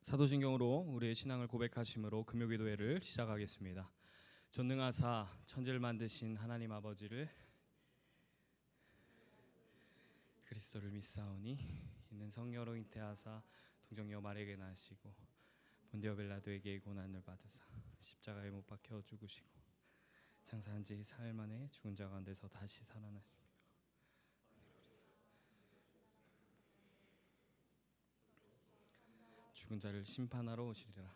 사도신경으로 우리의 신앙을 고백하심으로 금요기도회를 시작하겠습니다. 전능하사 천지를 만드신 하나님 아버지를 그리스도를 믿사오니 이는 성령으로 잉태하사 동정녀 마리아에게 나시고 본디오 빌라도에게 고난을 받으사 십자가에 못 박혀 죽으시고 장사한 지 사흘 만에 죽은 자 가운데서 다시 살아나시며 죽은 자를 심판하러 오시리라.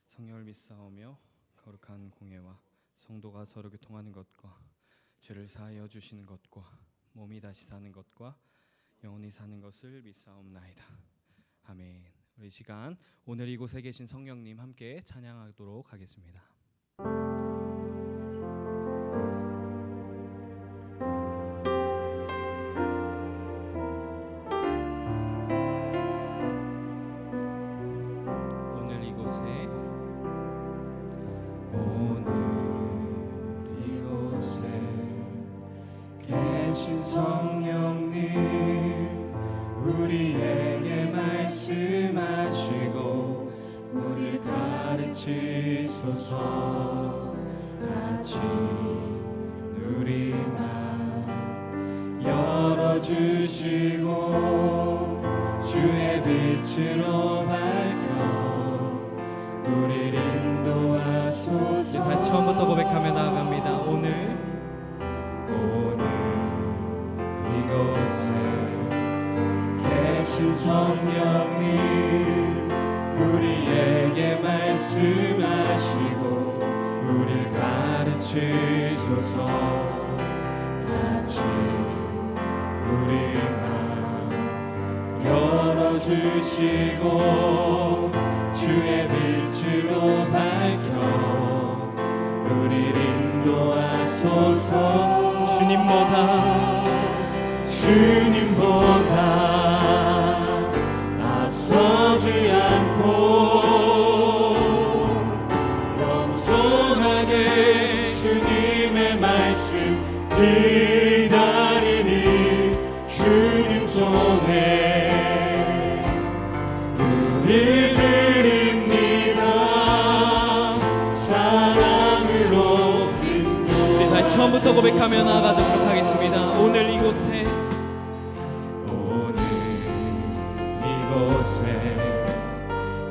성령을 믿사오며 거룩한 공예와 성도가 서로 교통하는 것과 죄를 사하여 주시는 것과 몸이 다시 사는 것과 영원히 사는 것을 믿사옵나이다. 아멘. 우리 시간 오늘 이곳에 계신 성령님 함께 찬양하도록 하겠습니다. 성령님 우리에게 말씀하시고 우리를 가르치소서. 같이 우리 맘 열어주시고 주의 빛으로 밝혀 우리를 인도하소서. 다시 처음부터 고백하며 나아갑니다. 오늘 이곳에 계신 성령님 우리에게 말씀하시고 우리를 가르치소서. 같이 우리 맘 열어주시고 주의 빛으로 밝혀 우리를 인도하소서. 주님보다 앞서지 않고 겸손하게 주님의 말씀 기다리니 주님 손에 우릴 드립니다. 사랑으로 인도. 우리 다시 처음부터 고백하며 나아가도록 하겠습니다. 오늘 이곳에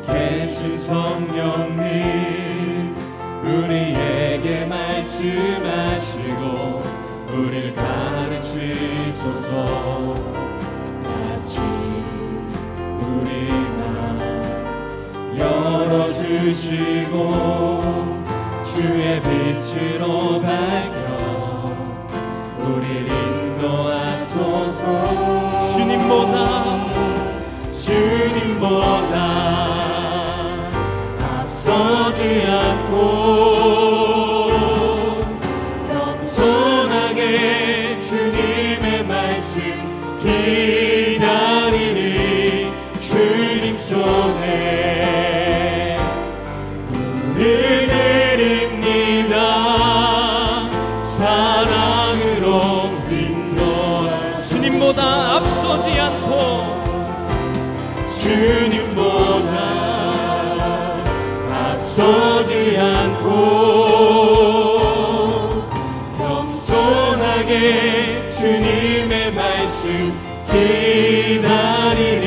계신 성령님 우리에게 말씀하시고 우리를 가르치소서. 같이 우리 맘 열어주시고 주의 빛으로 밝혀 우리를 인도하소서. 주님보다 앞서지 않고 겸손하게 주님의 말씀 기다리니 주님 손에 우릴 드립니다. 사랑으로 인도하. 주님보다 앞서지 않고 주님보다 앞서지 않고 겸손하게 주님의 말씀 기다리니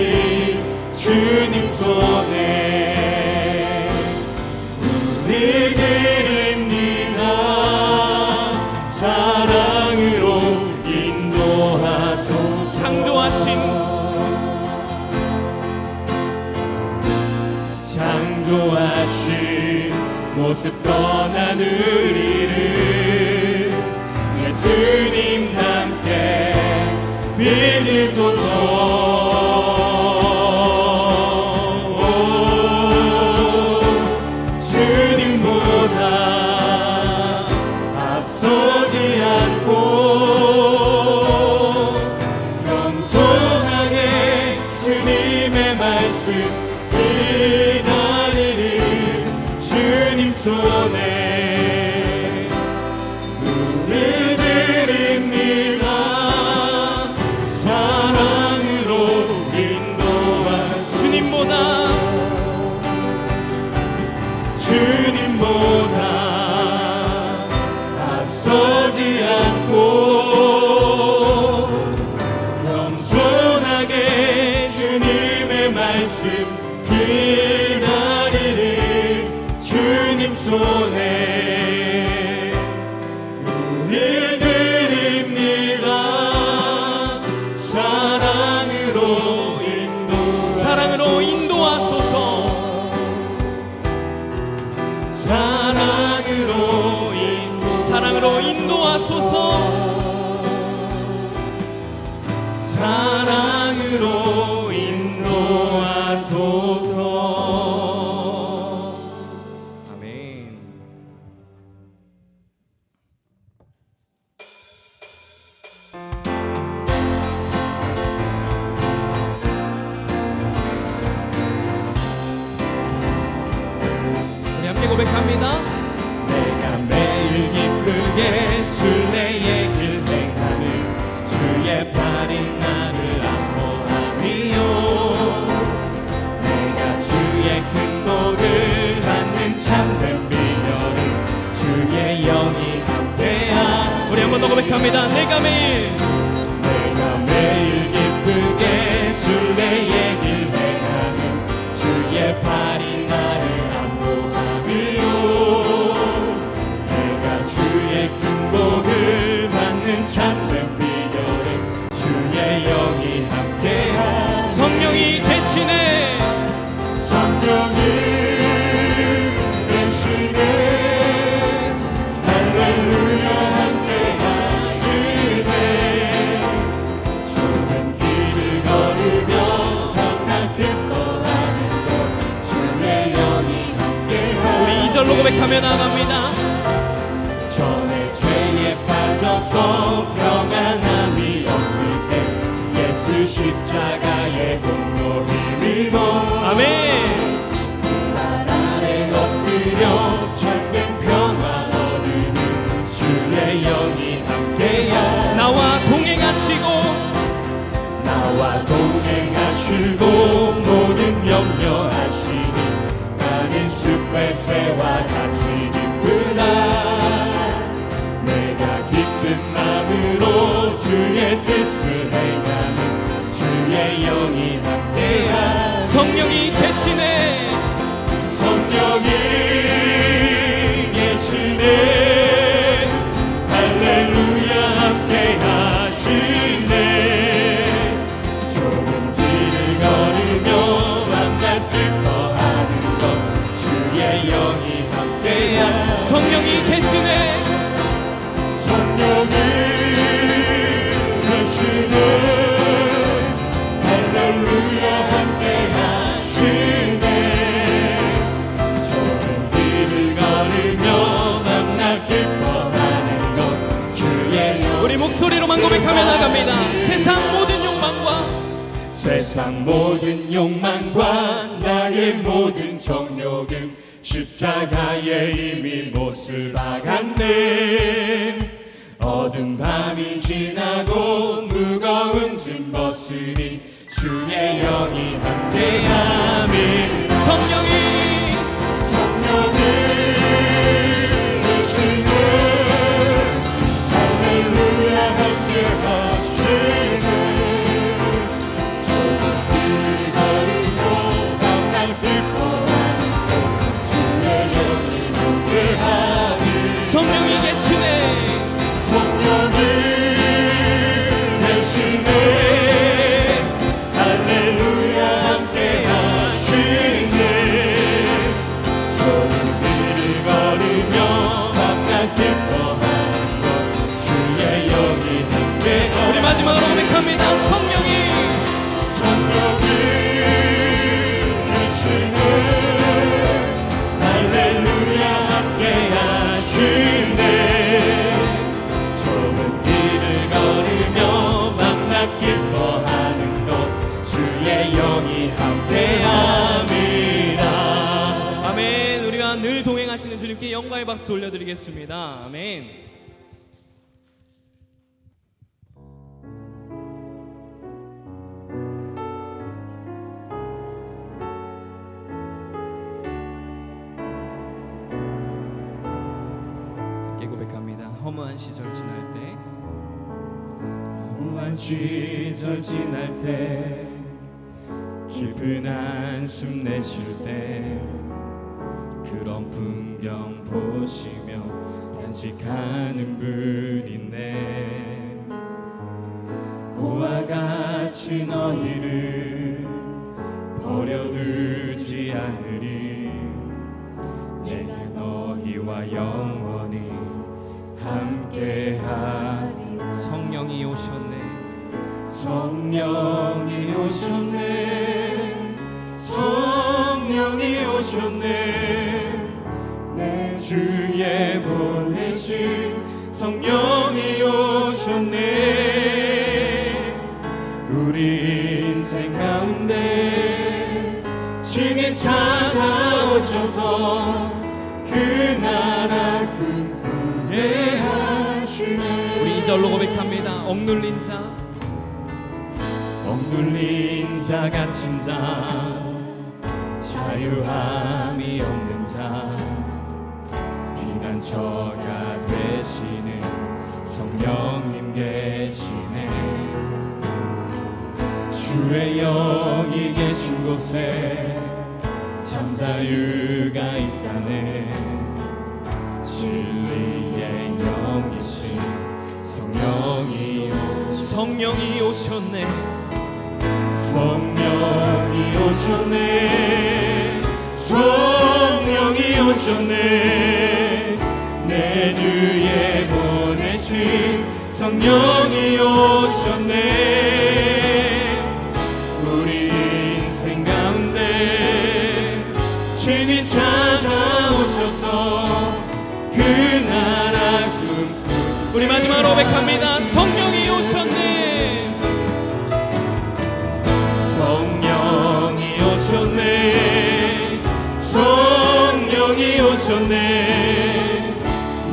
주님 손에 우릴 드립니다. 사랑으로 인도하소서. 창조하신 모습 떠난 우리를 예수님 함께 믿으소서. 주님보다 앞서지 않고 겸손하게 주님의 말씀 기다리니 주님 손에 우릴 드립니다. 사랑으로 인도하. 주님보다 말씀 기다리리 주님 손에 우릴 드립니다. 사랑으로 인도하소서. 사랑으로 인도하소서. 사랑으로 인도하소서. 아멘. 우리 함께 고백합니다. 내가 매일 기쁘게 순례의 길 행하는 주의 팔이 나를 안보하리요. 내가 주의 큰 복을 받는 참된 비결은 주의 영이 함께야. 우리 한 번 더 고백합니다. 내가 매일 기쁘게 순례의 길 행하는 주의 팔이 나를 안보하리요. 내가 주의 큰 복을 받는 참된 비결은 주의 영이 함께하. 성령이 계시네. 성령이 계시네. 할렐루야 함께하시네. 좁은 길을 걸으며 항상 기뻐하는 것 주의 영이 함께하시네. 우리 2절로 고백하며 나갑니다. 전에 죄에 빠져서 평안함이 없을 때 예수 십자가의 공로 힘입어 아멘. 발 아래 엎드려 참된 평화 얻으니 주의 영이 함께야. 나와 동행하시고 모든 염려하시니 가는 숲의 새와 같이 기쁘다. 내가 기쁜 마음으로 주의 뜻을 행하는 주의 영이 함께야. 성령이 계시네. 성령이 계시네. 할렐루야 함께하시네. 좁은 길을 걸으며 만나 기뻐하는 것 주의 영이 함께야. 성령이 계시네. 성령이 계시네. 할렐루야 함께하시네. 좁은 길을 걸으며 만나 기뻐하는 것 주의 영. 우리 목소리로만 고백하며 나갑니다. 세상 모든 욕망과 나의 모든 정욕은 십자가에 이미 못을 박았네. 어두운 밤이 지나고 무거운 짐 벗으니 주의 영이 함께하니 성령이 계시네. 할렐루야 함께하시네. 좁은 길 걸으며 밤날 기뻐하는 주의 영이 함께하니 성령이 계시네. 성령이 계시네. 할렐루야 함께하시네. 좁은 길을 걸으며 밤낮 기뻐하는 것 주의 영이 함께하니 우리 마지막으로 고백합니다. 성령이 계시네. 할렐루야 함께하시네. 좁은 길을 걸으며 밤낮 기뻐하는 것 주의 영이 함께함이라. 아멘. 우리가 늘 동행하시는 주님께 영광의 박수 올려드리겠습니다. 아멘. 함께 고백합니다. 허무한 시절 지날 때 허무한 시절 지날 때 깊은 한숨 내쉴 때 그런 풍경 보시며 단식하는 분이네. 고와 같이 너희를 버려두지 않으리. 내가 너희와 영원히 함께하리. 성령이 오셨네. 성령이 오셨네. 성령이 오셨네. 내 주에 보내신 성령이 오셨네. 우리 인생 가운데 친히 찾아오셔서 그 나라 꿈꾸게 하시네. 우리 2절로 고백합니다. 억눌린 자, 억눌린 자, 갇힌 자, 자유함이 없는 자, 피난처가 되시는 성령님 계시네. 주의 영이 계신 곳에 참 자유가 있다네. 진리의 영이신 성령이 오셨네. 성령이 오셨네. 성령이 오셨네. 내 주에 보내신 성령이 오셨네. 우리 인생 가운데 친히 찾아오셔서 그 나라 꿈꾸. 우리 마지막으로 고백합니다. 성령이 오셨네. 성령이 오셨네. 성령이 오셨네.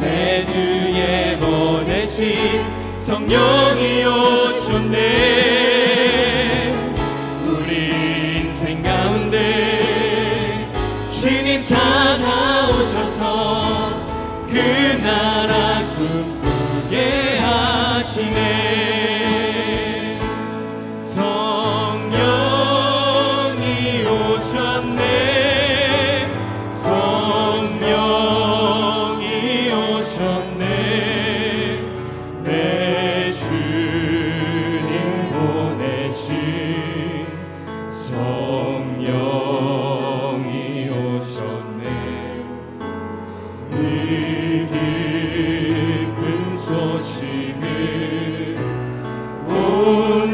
내 주에 보내신 성령이 오셨네. 우리 인생 가운데 친히 찾아오셔서 그 나라 꿈꾸게 하시네. 성령이 오셨네. 성령이 오셨네. 내 주님 보내신 성령이 오셨네. 이 깊은 소식을 온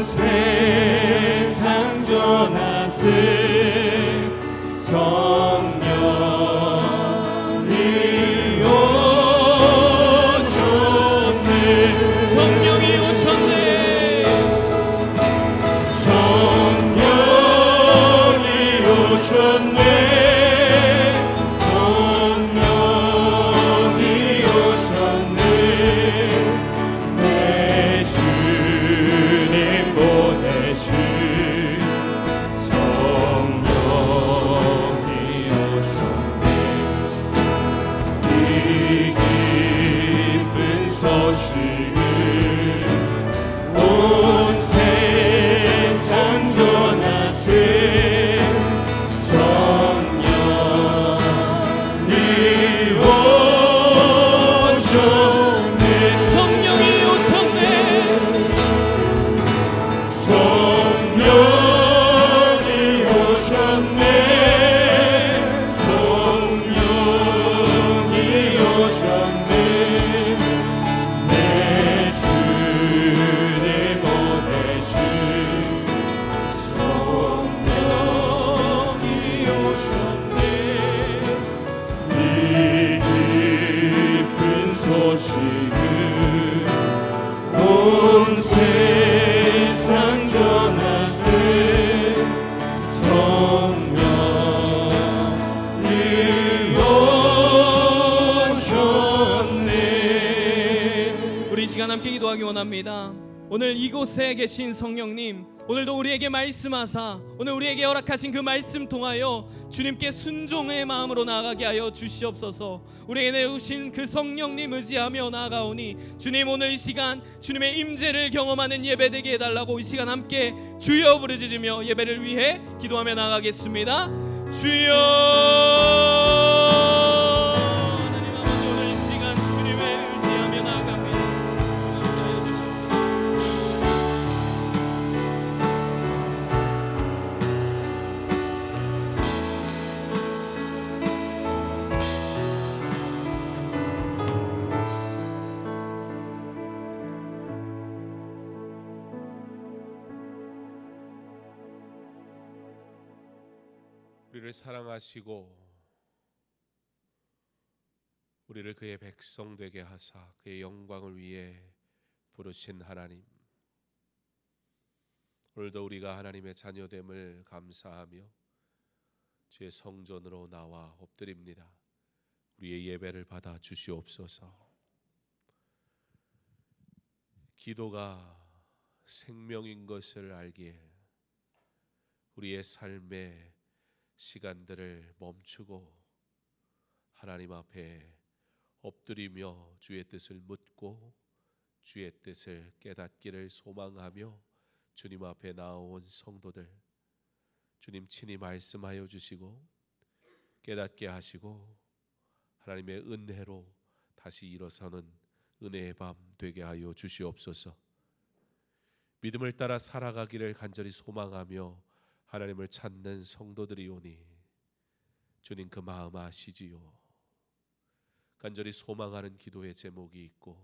세상 전하세. 성령이 오셨네. 성령이 오셨네. 성령이 오셨네. 성령이 오셨네. 내 주님 보내신 성령이 오셨네. 이 깊은 소식을 온 세상 전하세. 성령이 오셨네. 성령이 오셨네. 성령이 오셨네. 성령이 오셨네. 내 주님 보내신 성령이 오셨네. 이 깊은 소식을 온 세상 전하세. 성령이 오셨네. 우리 이 시간 함께 기도하기 원합니다. 오늘 이곳에 계신 성령님, 오늘도 우리에게 말씀하사 오늘 우리에게 허락하신 그 말씀 통하여 주님께 순종의 마음으로 나아가게 하여 주시옵소서. 우리에게 내주신 그 성령님 의지하며 나아가오니 주님, 오늘 이 시간 주님의 임재를 경험하는 예배 되게 해달라고 이 시간 함께 주여 부르짖으며 예배를 위해 기도하며 나아가겠습니다. 주여, 하나님 아버지, 오늘 이 시간 주님의 의지하며 나아갑니다. 함께하여 주시옵소서. 우리를 사랑하시고 우리를 그의 백성 되게 하사 그의 영광을 위해 부르신 하나님, 오늘도 우리가 하나님의 자녀됨을 감사하며 주의 성전으로 나와 엎드립니다. 우리의 예배를 받아 주시옵소서. 기도가 생명인 것을 알기에 우리의 삶의 시간들을 멈추고 하나님 앞에 엎드리며 주의 뜻을 묻고 주의 뜻을 깨닫기를 소망하며 주님 앞에 나온 성도들, 주님 친히 말씀하여 주시고 깨닫게 하시고 하나님의 은혜로 다시 일어서는 은혜의 밤 되게 하여 주시옵소서. 믿음을 따라 살아가기를 간절히 소망하며 하나님을 찾는 성도들이 오니 주님 그 마음 아시지요. 간절히 소망하는 기도의 제목이 있고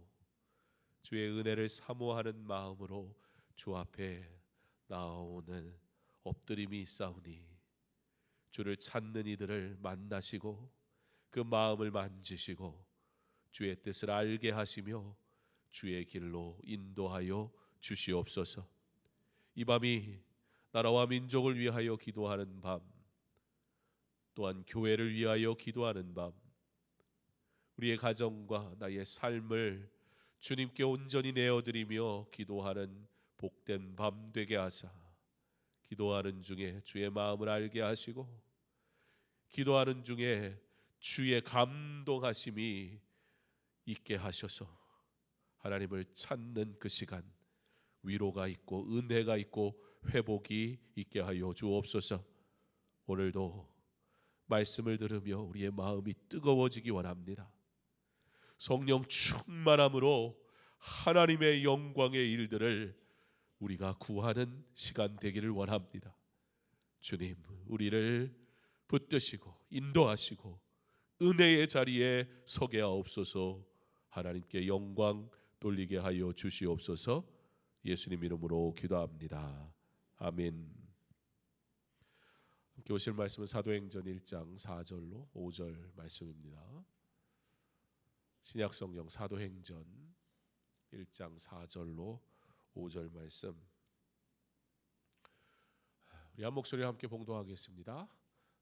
주의 은혜를 사모하는 마음으로 주 앞에 나오는 엎드림이 있사오니 주를 찾는 이들을 만나시고 그 마음을 만지시고 주의 뜻을 알게 하시며 주의 길로 인도하여 주시옵소서. 이 밤이 나라와 민족을 위하여 기도하는 밤, 또한 교회를 위하여 기도하는 밤, 우리의 가정과 나의 삶을 주님께 온전히 내어드리며 기도하는 복된 밤 되게 하사 기도하는 중에 주의 마음을 알게 하시고 기도하는 중에 주의 감동하심이 있게 하셔서 하나님을 찾는 그 시간, 위로가 있고 은혜가 있고 회복이 있게 하여 주옵소서. 오늘도 말씀을 들으며 우리의 마음이 뜨거워지기 원합니다. 성령 충만함으로 하나님의 영광의 일들을 우리가 구하는 시간 되기를 원합니다. 주님, 우리를 붙드시고 인도하시고 은혜의 자리에 서게 하옵소서. 하나님께 영광 돌리게 하여 주시옵소서. 예수님 이름으로 기도합니다. 아멘. 함께 오실 말씀은 사도행전 1장 4절로 5절 말씀입니다. 신약성경 사도행전 1장 4절로 5절 말씀, 우리 한 목소리로 함께 봉독하겠습니다.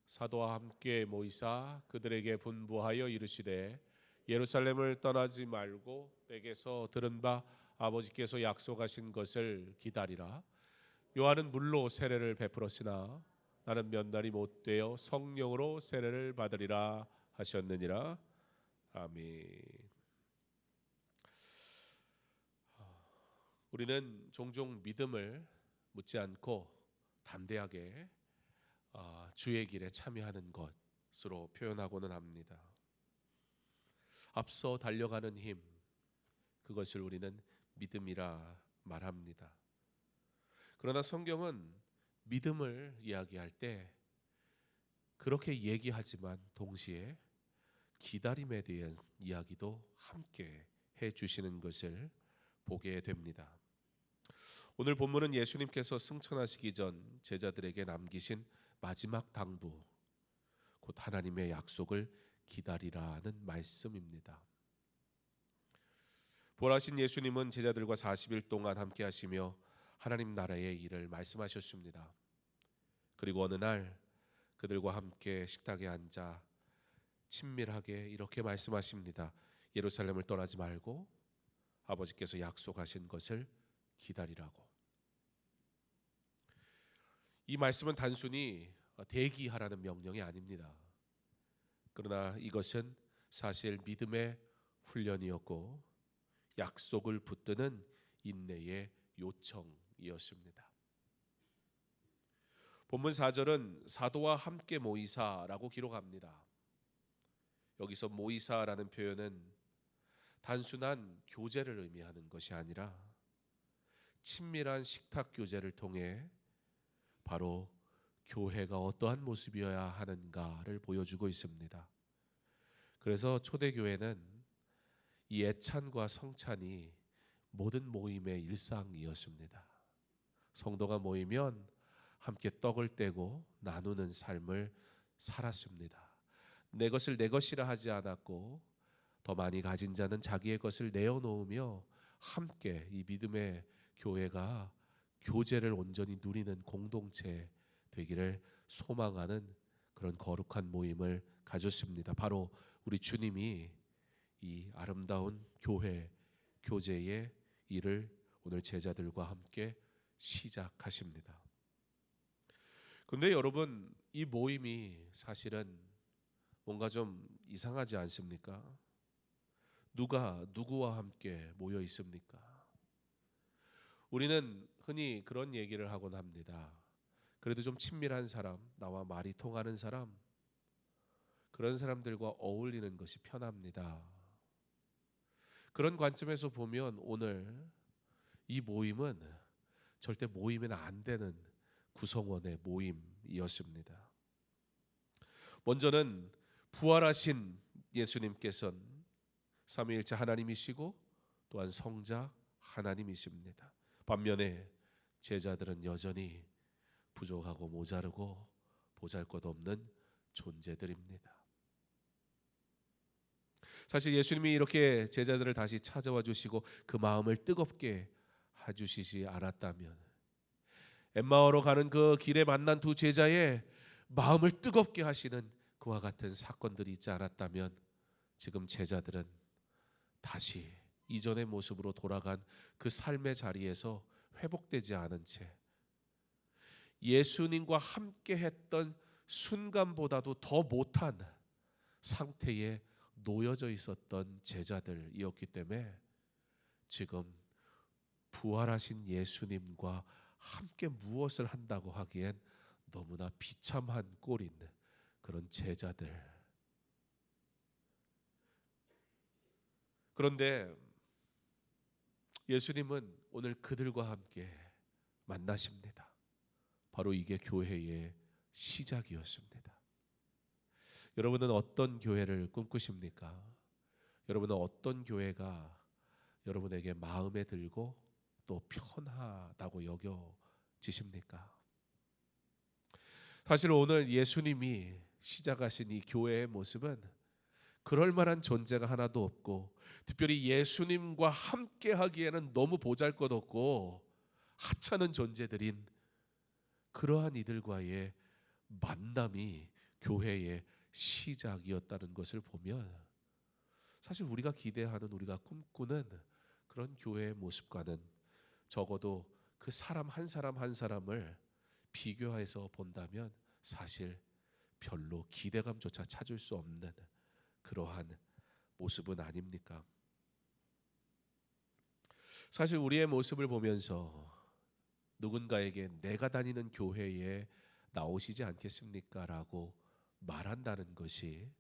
사도와 함께 모이사 그들에게 분부하여 이르시되 예루살렘을 떠나지 말고 내게서 들은 바 아버지께서 약속하신 것을 기다리라. 요한은 물로 세례를 베풀었으나 나는 몇 날이 못 되어 성령으로 세례를 받으리라 하셨느니라. 아멘. 우리는 종종 믿음을 묻지 않고 담대하게 주의 길에 참여하는 것으로 표현하고는 합니다. 앞서 달려가는 힘, 그것을 우리는 믿음이라 말합니다. 그러나 성경은 믿음을 이야기할 때 그렇게 얘기하지만 동시에 기다림에 대한 이야기도 함께 해주시는 것을 보게 됩니다. 오늘 본문은 예수님께서 승천하시기 전 제자들에게 남기신 마지막 당부, 곧 하나님의 약속을 기다리라는 말씀입니다. 부활하신 예수님은 제자들과 40일 동안 함께 하시며 하나님 나라의 일을 말씀하셨습니다. 그리고 어느 날 그들과 함께 식탁에 앉아 친밀하게 이렇게 말씀하십니다. 예루살렘을 떠나지 말고 아버지께서 약속하신 것을 기다리라고. 이 말씀은 단순히 대기하라는 명령이 아닙니다. 그러나 이것은 사실 믿음의 훈련이었고 약속을 붙드는 인내의 요청이었습니다. 본문 4절은 사도와 함께 모이사라고 기록합니다. 여기서 모이사라는 표현은 단순한 교제를 의미하는 것이 아니라 친밀한 식탁 교제를 통해 바로 교회가 어떠한 모습이어야 하는가를 보여주고 있습니다. 그래서 초대교회는 이 애찬과 성찬이 모든 모임의 일상이었습니다. 성도가 모이면 함께 떡을 떼고 나누는 삶을 살았습니다. 내 것을 내 것이라 하지 않았고 더 많이 가진 자는 자기의 것을 내어놓으며 함께 이 믿음의 교회가 교제를 온전히 누리는 공동체 되기를 소망하는 그런 거룩한 모임을 가졌습니다. 바로 우리 주님이 이 아름다운 교회, 교제의 일을 오늘 제자들과 함께 시작하십니다. 그런데 여러분, 이 모임이 사실은 뭔가 좀 이상하지 않습니까? 누가 누구와 함께 모여 있습니까? 우리는 흔히 그런 얘기를 하곤 합니다. 그래도 좀 친밀한 사람, 나와 말이 통하는 사람, 그런 사람들과 어울리는 것이 편합니다. 그런 관점에서 보면 오늘 이 모임은 절대 모이면 안 되는 구성원의 모임이었습니다. 먼저는 부활하신 예수님께서는 삼위일체 하나님이시고 또한 성자 하나님이십니다. 반면에 제자들은 여전히 부족하고 모자르고 보잘것없는 존재들입니다. 사실 예수님이 이렇게 제자들을 다시 찾아와 주시고 그 마음을 뜨겁게 해주시지 않았다면, 엠마오로 가는 그 길에 만난 두 제자의 마음을 뜨겁게 하시는 그와 같은 사건들이 있지 않았다면 지금 제자들은 다시 이전의 모습으로 돌아간 그 삶의 자리에서 회복되지 않은 채 예수님과 함께 했던 순간보다도 더 못한 상태에 놓여져 있었던 제자들이었기 때문에 지금 부활하신 예수님과 함께 무엇을 한다고 하기엔 너무나 비참한 꼴인 그런 제자들. 그런데 예수님은 오늘 그들과 함께 만나십니다. 바로 이게 교회의 시작이었습니다. 여러분은 어떤 교회를 꿈꾸십니까? 여러분은 어떤 교회가 여러분에게 마음에 들고 또 편하다고 여겨지십니까? 사실 오늘 예수님이 시작하신 이 교회의 모습은 그럴 만한 존재가 하나도 없고, 특별히 예수님과 함께 하기에는 너무 보잘것없고 하찮은 존재들인 그러한 이들과의 만남이 교회의 시작이었다는 것을 보면 사실 우리가 기대하는, 우리가 꿈꾸는 그런 교회의 모습과는 적어도 그 사람 한 사람 한 사람을 비교해서 본다면 사실 별로 기대감조차 찾을 수 없는 그러한 모습은 아닙니까? 사실 우리의 모습을 보면서 누군가에게 내가 다니는 교회에 나오시지 않겠습니까? 라고 말한다는 것이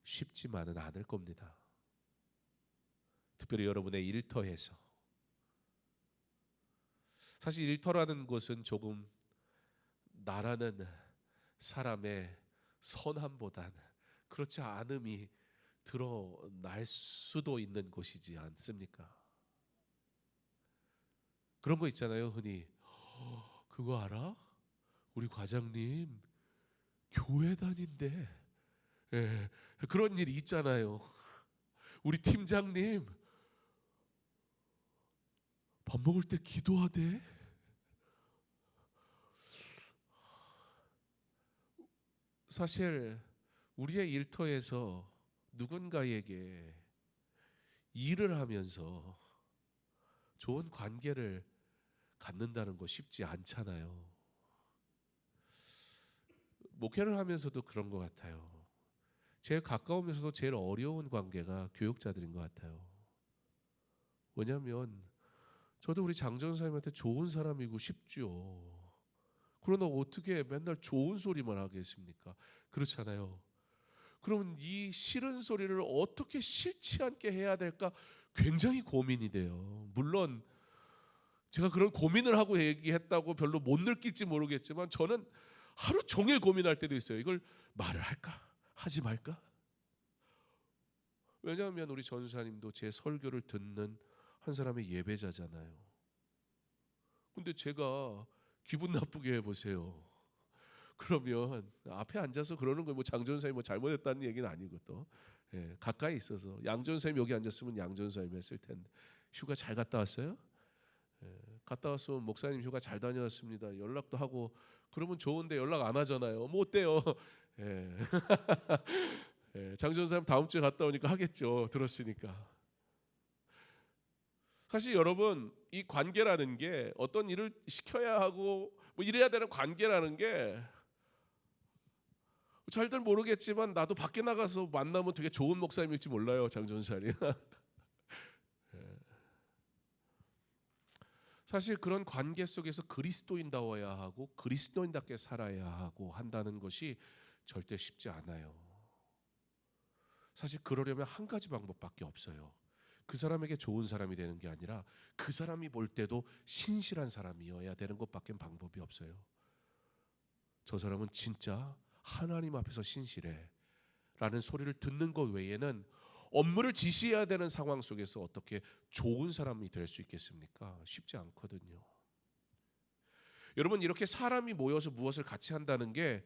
쉽지만은 않을 겁니다. 특별히 여러분의 일터에서. 사실 일터라는 곳은 조금 나라는 사람의 선함보단 그렇지 않음이 드러날 수도 있는 곳이지 않습니까? 그런 거 있잖아요. 흔히 그거 알아? 우리 과장님 교회 다닌대. 예, 그런 일이 있잖아요. 우리 팀장님 밥 먹을 때 기도하대. 사실 우리의 일터에서 누군가에게 일을 하면서 좋은 관계를 갖는다는 거 쉽지 않잖아요. 목회를 하면서도 그런 것 같아요. 제일 가까우면서도 제일 어려운 관계가 교육자들인 것 같아요. 왜냐하면 저도 우리 장 전사님한테 좋은 사람이고 싶죠. 그러나 어떻게 맨날 좋은 소리만 하겠습니까? 그렇잖아요. 그러면 이 싫은 소리를 어떻게 싫지 않게 해야 될까 굉장히 고민이 돼요. 물론 제가 그런 고민을 하고 얘기했다고 별로 못 느낄지 모르겠지만 저는 하루 종일 고민할 때도 있어요. 이걸 말을 할까? 하지 말까? 왜냐하면 우리 전사님도 제 설교를 듣는 한 사람의 예배자잖아요. 근데 제가 기분 나쁘게 해보세요. 그러면 앞에 앉아서 그러는 거예요. 뭐 장전사님 뭐 잘못했다는 얘기는 아니고 또 가까이 있어서 양전사님 여기 앉았으면 양전사님 했을 텐데 휴가 잘 갔다 왔어요? 갔다 왔으면 목사님 휴가 잘 다녀왔습니다. 연락도 하고 그러면 좋은데 연락 안 하잖아요. 뭐 어때요? 장전사님 다음 주에 갔다 오니까 하겠죠. 들었으니까. 사실 여러분 이 관계라는 게 어떤 일을 시켜야 하고 뭐 이래야 되는 관계라는 게 잘들 모르겠지만 나도 밖에 나가서 만나면 되게 좋은 목사님일지 몰라요. 장전사님. 사실 그런 관계 속에서 그리스도인다워야 하고 그리스도인답게 살아야 하고 한다는 것이 절대 쉽지 않아요. 사실 그러려면 한 가지 방법밖에 없어요. 그 사람에게 좋은 사람이 되는 게 아니라 그 사람이 볼 때도 신실한 사람이어야 되는 것밖에 방법이 없어요. 저 사람은 진짜 하나님 앞에서 신실해 라는 소리를 듣는 것 외에는 업무를 지시해야 되는 상황 속에서 어떻게 좋은 사람이 될 수 있겠습니까? 쉽지 않거든요. 여러분 이렇게 사람이 모여서 무엇을 같이 한다는 게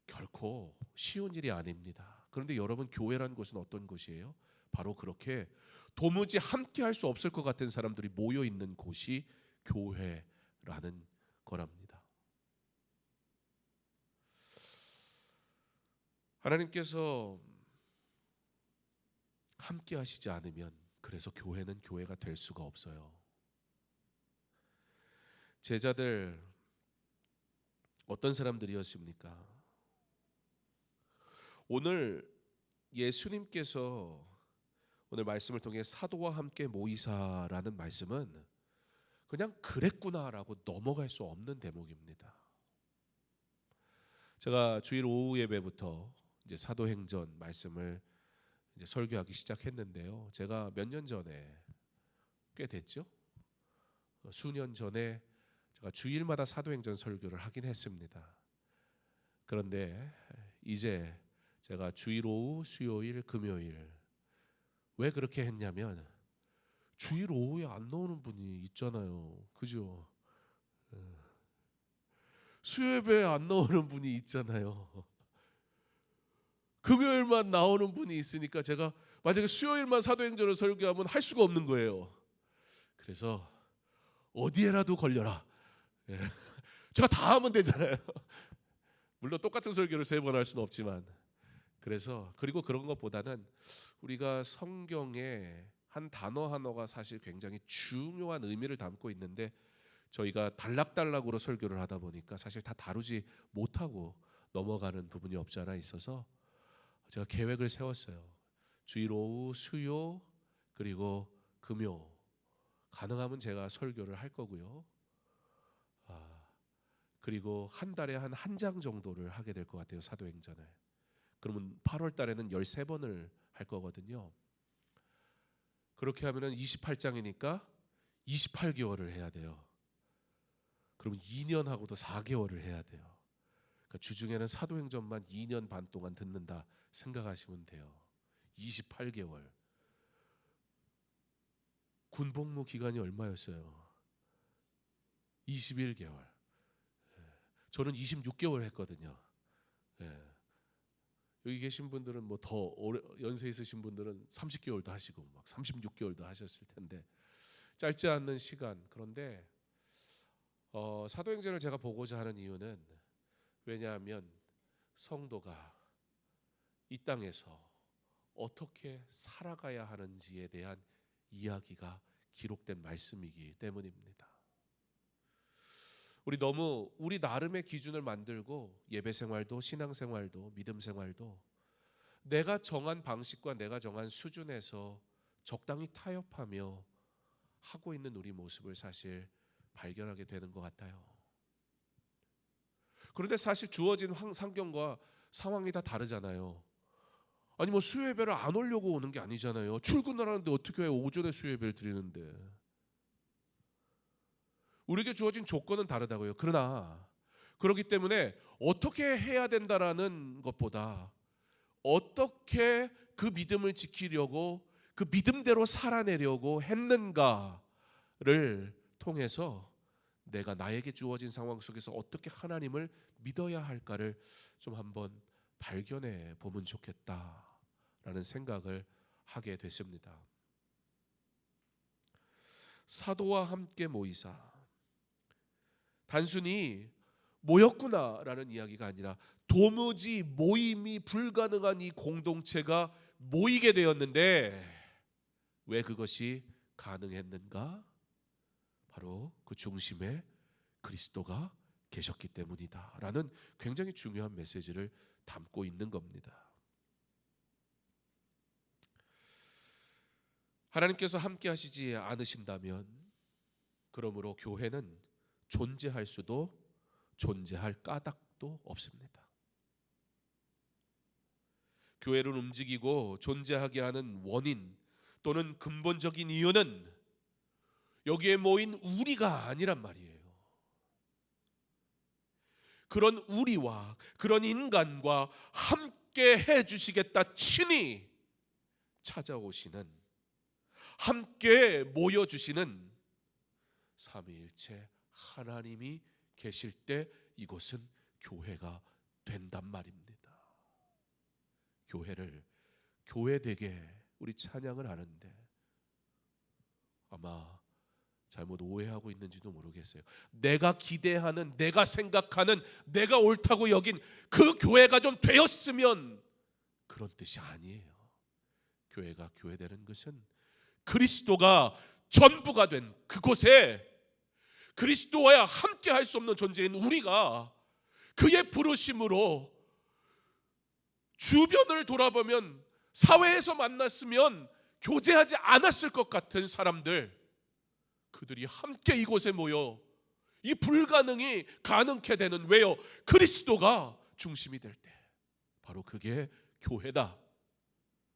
결코 쉬운 일이 아닙니다. 그런데 여러분 교회라는 곳은 어떤 곳이에요? 바로 그렇게 도무지 함께 할 수 없을 것 같은 사람들이 모여 있는 곳이 교회라는 거랍니다. 하나님께서 함께 하시지 않으면 그래서 교회는 교회가 될 수가 없어요. 제자들 어떤 사람들이었습니까? 오늘 예수님께서 오늘 말씀을 통해 사도와 함께 모이사라는 말씀은 그냥 그랬구나라고 넘어갈 수 없는 대목입니다. 제가 주일 오후 예배부터 이제 사도행전 말씀을 이제 설교하기 시작했는데요. 제가 몇 년 전에 꽤 됐죠. 수년 전에 제가 주일마다 사도행전 설교를 하긴 했습니다. 그런데 이제 제가 주일 오후, 수요일, 금요일 왜 그렇게 했냐면 주일 오후에 안 나오는 분이 있잖아요. 그죠? 수요일에 안 나오는 분이 있잖아요. 금요일만 나오는 분이 있으니까 제가 만약에 수요일만 사도행전을 설교하면 할 수가 없는 거예요. 그래서 어디에라도 걸려라. 제가 다 하면 되잖아요. 물론 똑같은 설교를 3번 할 수는 없지만 그래서 그리고 그런 것보다는 우리가 성경에 한 단어 하나가 사실 굉장히 중요한 의미를 담고 있는데 저희가 단락단락으로 설교를 하다 보니까 사실 다 다루지 못하고 넘어가는 부분이 없지 않아 있어서 제가 계획을 세웠어요. 주일 오후, 수요, 그리고 금요 가능하면 제가 설교를 할 거고요. 그리고 한 달에 한 장 정도를 하게 될 것 같아요. 사도행전을. 그러면 8월 달에는 13번을 할 거거든요. 그렇게 하면은 28장이니까 28개월을 해야 돼요. 그러면 2년하고도 4개월을 해야 돼요. 그러니까 주중에는 사도행전만 2년 반 동안 듣는다 생각하시면 돼요. 28개월. 군복무 기간이 얼마였어요? 21개월. 저는 26개월 했거든요. 여기 계신 분들은 뭐 더 연세 있으신 분들은 30개월도 하시고 막 36개월도 하셨을 텐데 짧지 않는 시간. 그런데 사도행전을 제가 보고자 하는 이유는 왜냐하면 성도가 이 땅에서 어떻게 살아가야 하는지에 대한 이야기가 기록된 말씀이기 때문입니다. 우리 너무 우리 나름의 기준을 만들고 예배 생활도 신앙 생활도 믿음 생활도 내가 정한 방식과 내가 정한 수준에서 적당히 타협하며 하고 있는 우리 모습을 사실 발견하게 되는 것 같아요. 그런데 사실 주어진 환경과 상황이 다 다르잖아요. 아니 뭐 수요예배를 안 오려고 오는 게 아니잖아요. 출근을 하는데 어떻게 왜 오전에 수요예배를 드리는데. 우리에게 주어진 조건은 다르다고요. 그러나 그렇기 때문에 어떻게 해야 된다라는 것보다 어떻게 그 믿음을 지키려고 그 믿음대로 살아내려고 했는가를 통해서 내가 나에게 주어진 상황 속에서 어떻게 하나님을 믿어야 할까를 좀 한번 발견해 보면 좋겠다라는 생각을 하게 됐습니다. 사도와 함께 모이사, 단순히 모였구나라는 이야기가 아니라 도무지 모임이 불가능한 이 공동체가 모이게 되었는데 왜 그것이 가능했는가? 바로 그 중심에 그리스도가 계셨기 때문이다라는 굉장히 중요한 메시지를 담고 있는 겁니다. 하나님께서 함께 하시지 않으신다면 그러므로 교회는 존재할 수도 존재할 까닭도 없습니다. 교회를 움직이고 존재하게 하는 원인 또는 근본적인 이유는 여기에 모인 우리가 아니란 말이에요. 그런 우리와 그런 인간과 함께 해주시겠다 친히 찾아오시는, 함께 모여주시는 삼위일체 하나님이 계실 때 이곳은 교회가 된단 말입니다. 교회를 교회되게 우리 찬양을 하는데 아마 잘못 오해하고 있는지도 모르겠어요. 내가 기대하는, 내가 생각하는, 내가 옳다고 여긴 그 교회가 좀 되었으면 그런 뜻이 아니에요. 교회가 교회되는 것은 그리스도가 전부가 된 그곳에 그리스도와야 함께 할 수 없는 존재인 우리가 그의 부르심으로 주변을 돌아보면 사회에서 만났으면 교제하지 않았을 것 같은 사람들, 그들이 함께 이곳에 모여 이 불가능이 가능케 되는, 왜요? 그리스도가 중심이 될 때 바로 그게 교회다.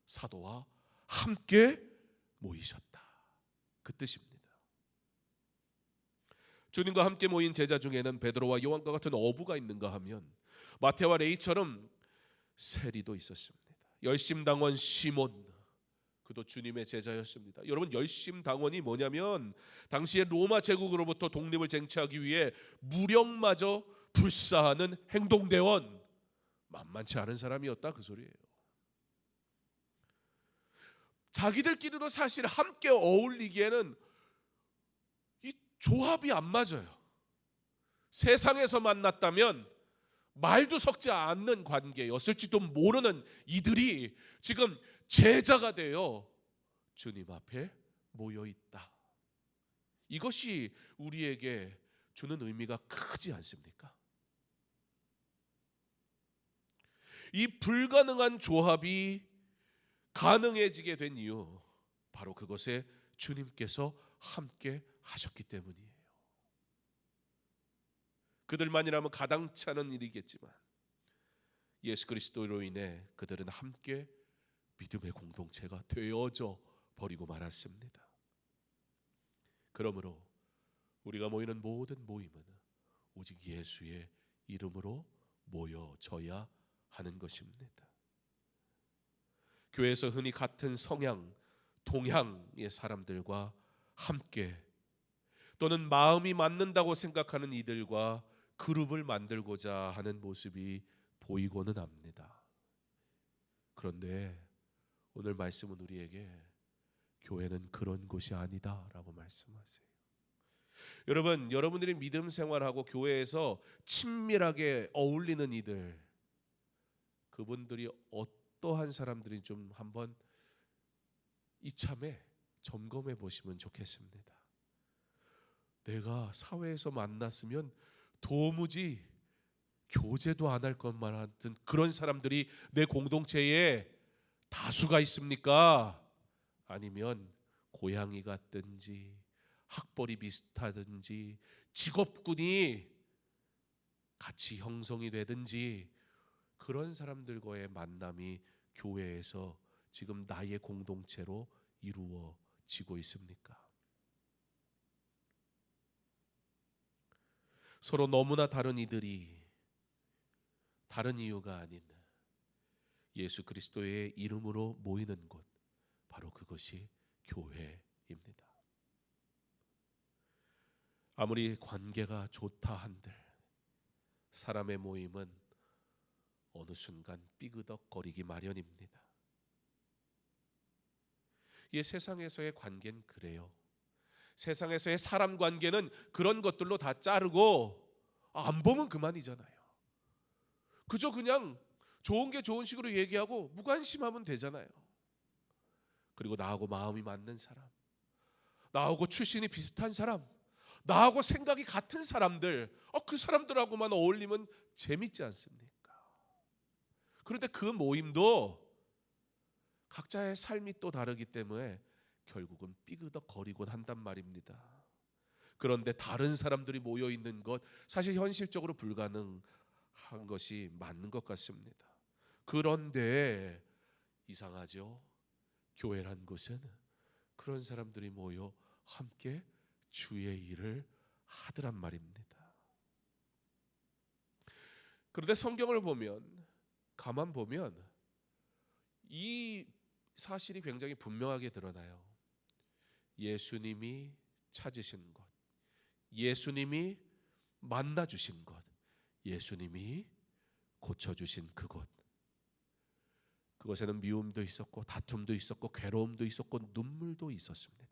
사도와 함께 모이셨다, 그 뜻입니다. 주님과 함께 모인 제자 중에는 베드로와 요한과 같은 어부가 있는가 하면 마태와 레이처럼 세리도 있었습니다. 열심당원 시몬, 그도 주님의 제자였습니다. 여러분, 열심당원이 뭐냐면 당시에 로마 제국으로부터 독립을 쟁취하기 위해 무력마저 불사하는 행동대원, 만만치 않은 사람이었다 그 소리예요. 자기들끼리도 사실 함께 어울리기에는 이 조합이 안 맞아요. 세상에서 만났다면 말도 섞지 않는 관계였을지도 모르는 이들이 지금 제자가 되어 주님 앞에 모여 있다. 이것이 우리에게 주는 의미가 크지 않습니까? 이 불가능한 조합이 가능해지게 된 이유, 바로 그것에 주님께서 함께 하셨기 때문이에요. 그들만이라면 가당치 않은 일이겠지만 예수 그리스도로 인해 그들은 함께 믿음의 공동체가 되어져 버리고 말았습니다. 그러므로 우리가 모이는 모든 모임은 오직 예수의 이름으로 모여져야 하는 것입니다. 교회에서 흔히 같은 성향, 동향의 사람들과 함께, 또는 마음이 맞는다고 생각하는 이들과 그룹을 만들고자 하는 모습이 보이고는 합니다. 그런데 오늘 말씀은 우리에게 교회는 그런 곳이 아니다라고 말씀하세요. 여러분, 여러분들이 믿음 생활하고 교회에서 친밀하게 어울리는 이들, 그분들이 어떠한 사람들이 좀 한번 이참에 점검해 보시면 좋겠습니다. 내가 사회에서 만났으면 도무지 교제도 안 할 것만 같은 그런 사람들이 내 공동체에 다수가 있습니까? 아니면 고향이 같든지 학벌이 비슷하든지 직업군이 같이 형성이 되든지 그런 사람들과의 만남이 교회에서 지금 나의 공동체로 이루어지고 있습니까? 서로 너무나 다른 이들이 다른 이유가 아닌 예수 그리스도의 이름으로 모이는 곳, 바로 그것이 교회입니다. 아무리 관계가 좋다 한들 사람의 모임은 어느 순간 삐그덕거리기 마련입니다. 이 세상에서의 관계는 그래요. 세상에서의 사람 관계는 그런 것들로 다 자르고 안 보면 그만이잖아요. 그저 그냥 좋은 게 좋은 식으로 얘기하고 무관심하면 되잖아요. 그리고 나하고 마음이 맞는 사람, 나하고 출신이 비슷한 사람, 나하고 생각이 같은 사람들, 그 사람들하고만 어울리면 재밌지 않습니까? 그런데 그 모임도 각자의 삶이 또 다르기 때문에 결국은 삐그덕거리곤 한단 말입니다. 그런데 다른 사람들이 모여 있는 것, 사실 현실적으로 불가능한 것이 맞는 것 같습니다. 그런데 이상하죠. 교회란 것은 그런 사람들이 모여 함께 주의 일을 하더란 말입니다. 그런데 성경을 보면, 가만 보면 이 사실이 굉장히 분명하게 드러나요. 예수님이 찾으신 것, 예수님이 만나주신 것, 예수님이 고쳐주신 그곳, 그것에는 미움도 있었고 다툼도 있었고 괴로움도 있었고 눈물도 있었습니다.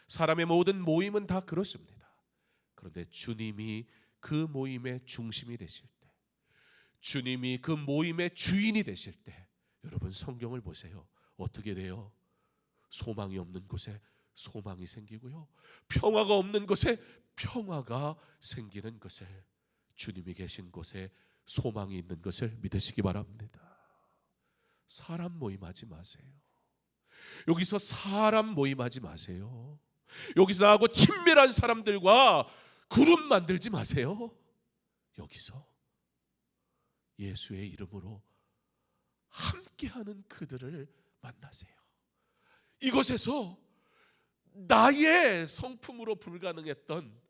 사람의 모든 모임은 다 그렇습니다. 그런데 주님이 그 모임의 중심이 되실 때, 주님이 그 모임의 주인이 되실 때, 여러분 성경을 보세요. 어떻게 돼요? 소망이 없는 곳에 소망이 생기고요, 평화가 없는 곳에 평화가 생기는 것을, 주님이 계신 곳에 소망이 있는 것을 믿으시기 바랍니다. 사람 모임하지 마세요. 여기서 사람 모임하지 마세요. 여기서 나하고 친밀한 사람들과 그룹 만들지 마세요. 여기서 예수의 이름으로 함께하는 그들을 만나세요. 이곳에서 나의 성품으로 불가능했던,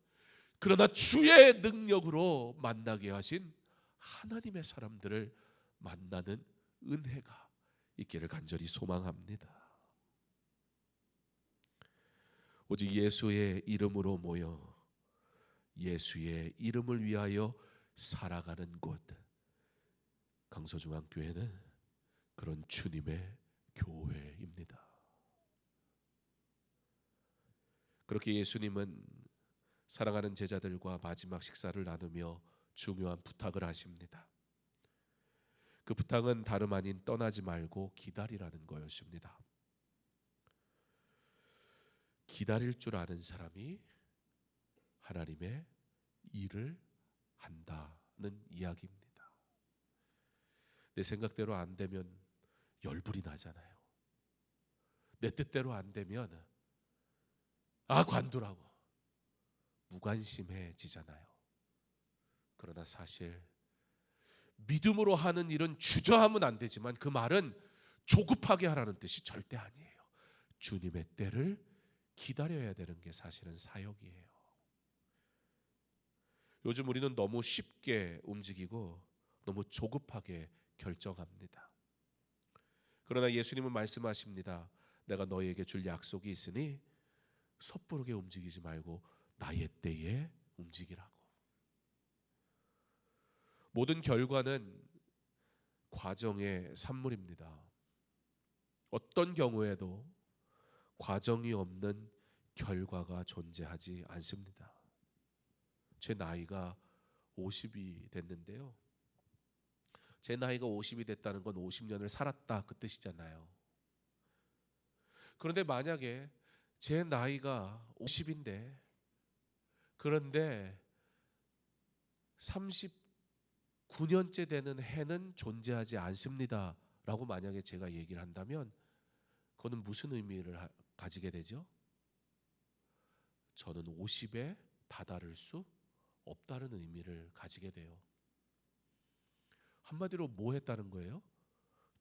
그러나 주의 능력으로 만나게 하신 하나님의 사람들을 만나는 은혜가 있기를 간절히 소망합니다. 오직 예수의 이름으로 모여 예수의 이름을 위하여 살아가는 곳, 강서중앙교회는 그런 주님의 교회입니다. 그렇게 예수님은 사랑하는 제자들과 마지막 식사를 나누며 중요한 부탁을 하십니다. 그 부탁은 다름 아닌 떠나지 말고 기다리라는 거였습니다. 기다릴 줄 아는 사람이 하나님의 일을 한다는 이야기입니다. 내 생각대로 안 되면 열불이 나잖아요. 내 뜻대로 안 되면 관두라고 무관심해지잖아요. 그러나 사실 믿음으로 하는 일은 주저하면 안 되지만 그 말은 조급하게 하라는 뜻이 절대 아니에요. 주님의 때를 기다려야 되는 게 사실은 사역이에요. 요즘 우리는 너무 쉽게 움직이고 너무 조급하게 결정합니다. 그러나 예수님은 말씀하십니다. 내가 너희에게 줄 약속이 있으니 섣부르게 움직이지 말고 나의 때에 움직이라고. 모든 결과는 과정의 산물입니다. 어떤 경우에도 과정이 없는 결과가 존재하지 않습니다. 제 나이가 50이 됐는데요. 제 나이가 50이 됐다는 건 50년을 살았다 그 뜻이잖아요. 그런데 만약에 제 나이가 50인데 그런데 39년째 되는 해는 존재하지 않습니다 라고 만약에 제가 얘기를 한다면 그거는 무슨 의미를 가지게 되죠? 저는 50에 다다를 수 없다는 의미를 가지게 돼요. 한마디로 뭐 했다는 거예요?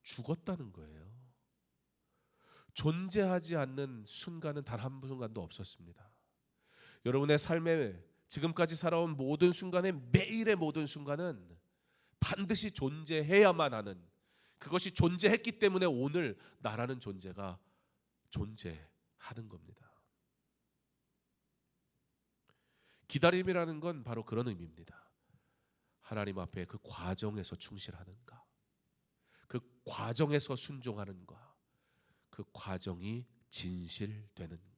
죽었다는 거예요. 존재하지 않는 순간은 단 한 순간도 없었습니다. 여러분의 삶에 지금까지 살아온 모든 순간에 매일의 모든 순간은 반드시 존재해야만 하는, 그것이 존재했기 때문에 오늘 나라는 존재가 존재하는 겁니다. 기다림이라는 건 바로 그런 의미입니다. 하나님 앞에 그 과정에서 충실하는가, 그 과정에서 순종하는가, 그 과정이 진실되는가.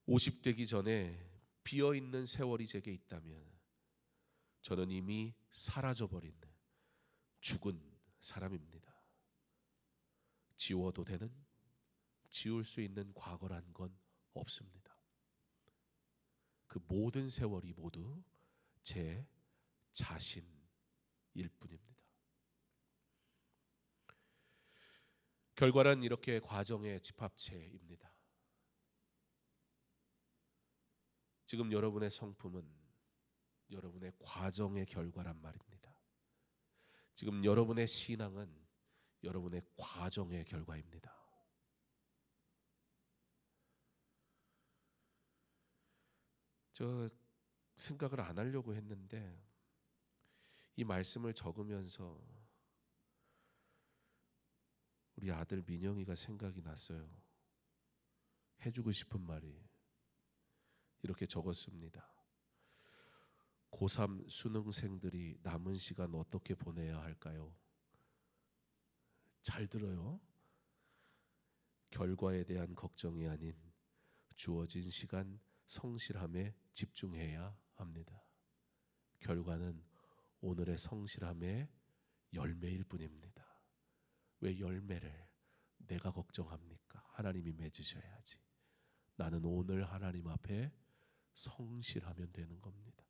50되기 전에 비어있는 세월이 제게 있다면 저는 이미 사라져버린 죽은 사람입니다. 지워도 되는, 지울 수 있는 과거란 건 없습니다. 그 모든 세월이 모두 제 자신일 뿐입니다. 결과는 이렇게 과정의 집합체입니다. 지금 여러분의 성품은 여러분의 과정의 결과란 말입니다. 지금 여러분의 신앙은 여러분의 과정의 결과입니다. 저 생각을 안 하려고 했는데 이 말씀을 적으면서 우리 아들 민영이가 생각이 났어요. 해주고 싶은 말이 이렇게 적었습니다. 고3 수능생들이 남은 시간 어떻게 보내야 할까요? 잘 들어요. 결과에 대한 걱정이 아닌 주어진 시간 성실함에 집중해야 합니다. 결과는 오늘의 성실함의 열매일 뿐입니다. 왜 열매를 내가 걱정합니까? 하나님이 맺으셔야지. 나는 오늘 하나님 앞에 성실하면 되는 겁니다.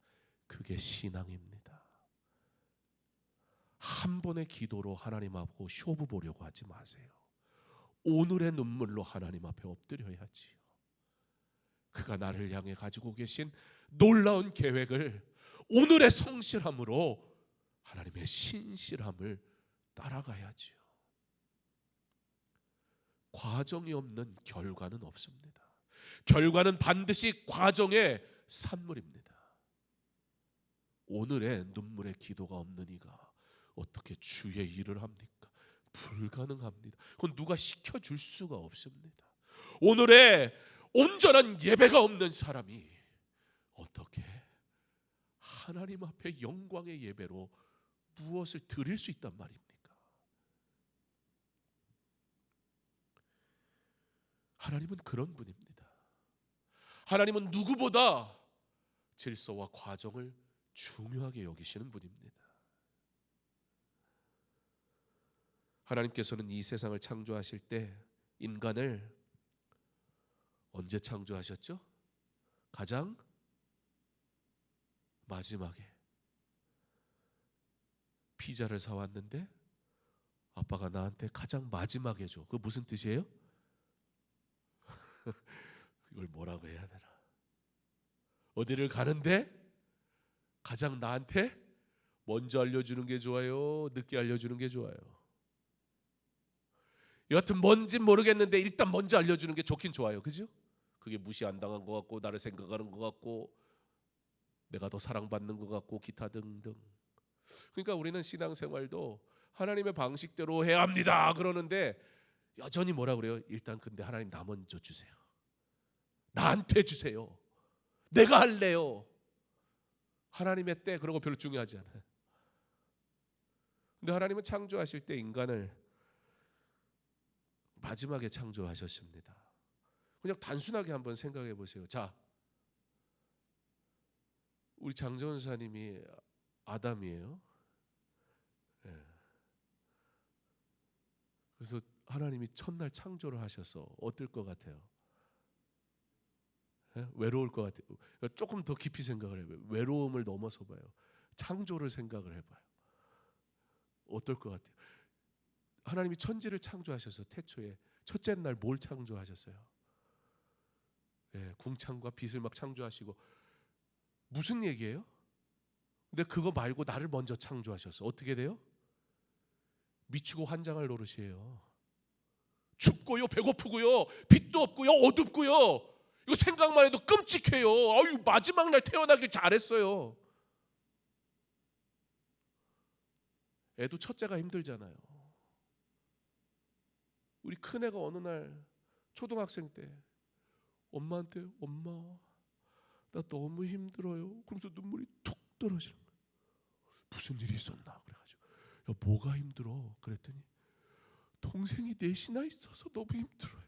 그게 신앙입니다. 한 번의 기도로 하나님 앞으로 쇼부 보려고 하지 마세요. 오늘의 눈물로 하나님 앞에 엎드려야지요. 그가 나를 향해 가지고 계신 놀라운 계획을 오늘의 성실함으로 하나님의 신실함을 따라가야지요. 과정이 없는 결과는 없습니다. 결과는 반드시 과정의 산물입니다. 오늘의 눈물의 기도가 없는 이가 어떻게 주의 일을 합니까? 불가능합니다. 그건 누가 시켜줄 수가 없습니다. 오늘의 온전한 예배가 없는 사람이 어떻게 하나님 앞에 영광의 예배로 무엇을 드릴 수 있단 말입니까? 하나님은 그런 분입니다. 하나님은 누구보다 질서와 과정을 중요하게 여기시는 분입니다. 하나님께서는 이 세상을 창조하실 때 인간을 언제 창조하셨죠? 가장 마지막에. 피자를 사왔는데 아빠가 나한테 가장 마지막에 줘. 그거 무슨 뜻이에요? 이걸 뭐라고 해야 되나? 어디를 가는데 가장 나한테 먼저 알려주는 게 좋아요? 늦게 알려주는 게 좋아요? 여하튼 뭔진 모르겠는데 일단 먼저 알려주는 게 좋긴 좋아요. 그죠? 그게 무시 안 당한 것 같고 나를 생각하는 것 같고 내가 더 사랑받는 것 같고 기타 등등. 그러니까 우리는 신앙생활도 하나님의 방식대로 해야 합니다 그러는데 여전히 뭐라 그래요? 일단 근데 하나님 나 먼저 주세요. 나한테 주세요. 내가 할래요. 하나님의 때 그런 거 별로 중요하지 않아요. 근데 하나님은 창조하실 때 인간을 마지막에 창조하셨습니다. 그냥 단순하게 한번 생각해 보세요. 자, 우리 장전사님이 아담이에요. 네. 그래서 하나님이 첫날 창조를 하셔서 어떨 것 같아요? 외로울 것 같아요. 조금 더 깊이 생각을 해봐요. 외로움을 넘어서 봐요. 창조를 생각을 해봐요. 어떨 것 같아요? 하나님이 천지를 창조하셔서 태초에 첫째 날 뭘 창조하셨어요? 궁창과 빛을 막 창조하시고 무슨 얘기예요? 근데 그거 말고 나를 먼저 창조하셨어. 어떻게 돼요? 미치고 환장할 노릇이에요. 춥고요, 배고프고요, 빛도 없고요, 어둡고요. 이거 생각만 해도 끔찍해요. 아유, 마지막 날 태어나길 잘했어요. 애도 첫째가 힘들잖아요. 우리 큰애가 어느 날 초등학생 때 엄마한테 엄마 나 너무 힘들어요. 그러면서 눈물이 툭 떨어지는 거예요. 무슨 일이 있었나 그래가지고 야 뭐가 힘들어? 그랬더니 동생이 넷이나 있어서 너무 힘들어요.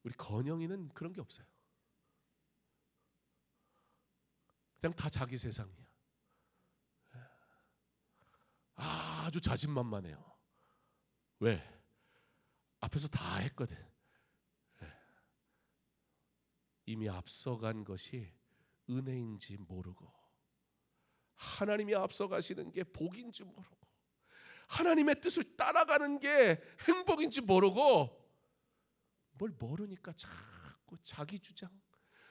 우리 건영이는 그런 게 없어요. 그냥 다 자기 세상이야. 아주 자신만만해요. 왜? 앞에서 다 했거든. 이미 앞서간 것이 은혜인지 모르고 하나님이 앞서가시는 게 복인지 모르고 하나님의 뜻을 따라가는 게 행복인지 모르고 뭘 모르니까 자꾸 자기 주장,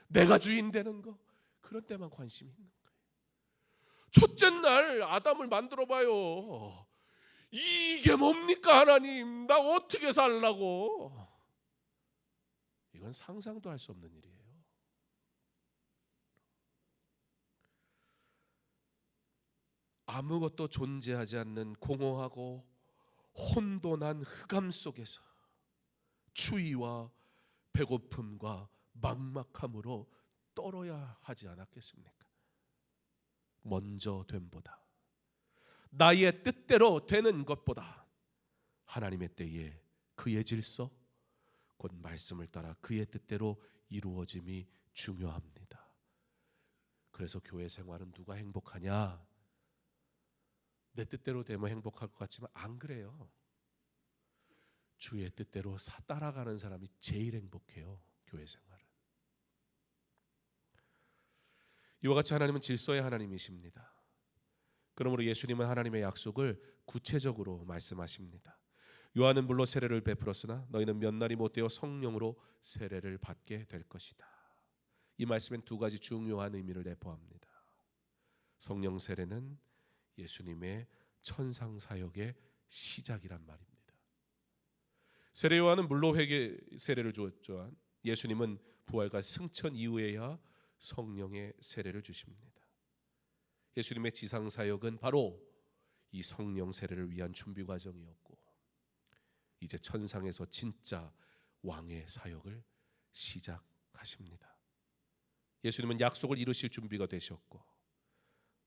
내가 주인 되는 거 그런 데만 관심이 있는 거예요. 첫째 날 아담을 만들어 봐요. 이게 뭡니까 하나님? 나 어떻게 살라고? 이건 상상도 할 수 없는 일이에요. 아무것도 존재하지 않는 공허하고 혼돈한 흑암 속에서 추위와 배고픔과 막막함으로 떨어야 하지 않았겠습니까? 먼저 됨보다 나의 뜻대로 되는 것보다 하나님의 때에 그의 질서 곧 말씀을 따라 그의 뜻대로 이루어짐이 중요합니다. 그래서 교회 생활은 누가 행복하냐? 내 뜻대로 되면 행복할 것 같지만 안 그래요. 주의 뜻대로 따라가는 사람이 제일 행복해요. 교회 생활은. 이와 같이 하나님은 질서의 하나님이십니다. 그러므로 예수님은 하나님의 약속을 구체적으로 말씀하십니다. 요한은 물로 세례를 베풀었으나 너희는 몇 날이 못 되어 성령으로 세례를 받게 될 것이다. 이 말씀엔 두 가지 중요한 의미를 내포합니다. 성령 세례는 예수님의 천상 사역의 시작이란 말입니다. 세례 요한은 물로 회개 세례를 주었지만 예수님은 부활과 승천 이후에야 성령의 세례를 주십니다. 예수님의 지상 사역은 바로 이 성령 세례를 위한 준비 과정이었고 이제 천상에서 진짜 왕의 사역을 시작하십니다. 예수님은 약속을 이루실 준비가 되셨고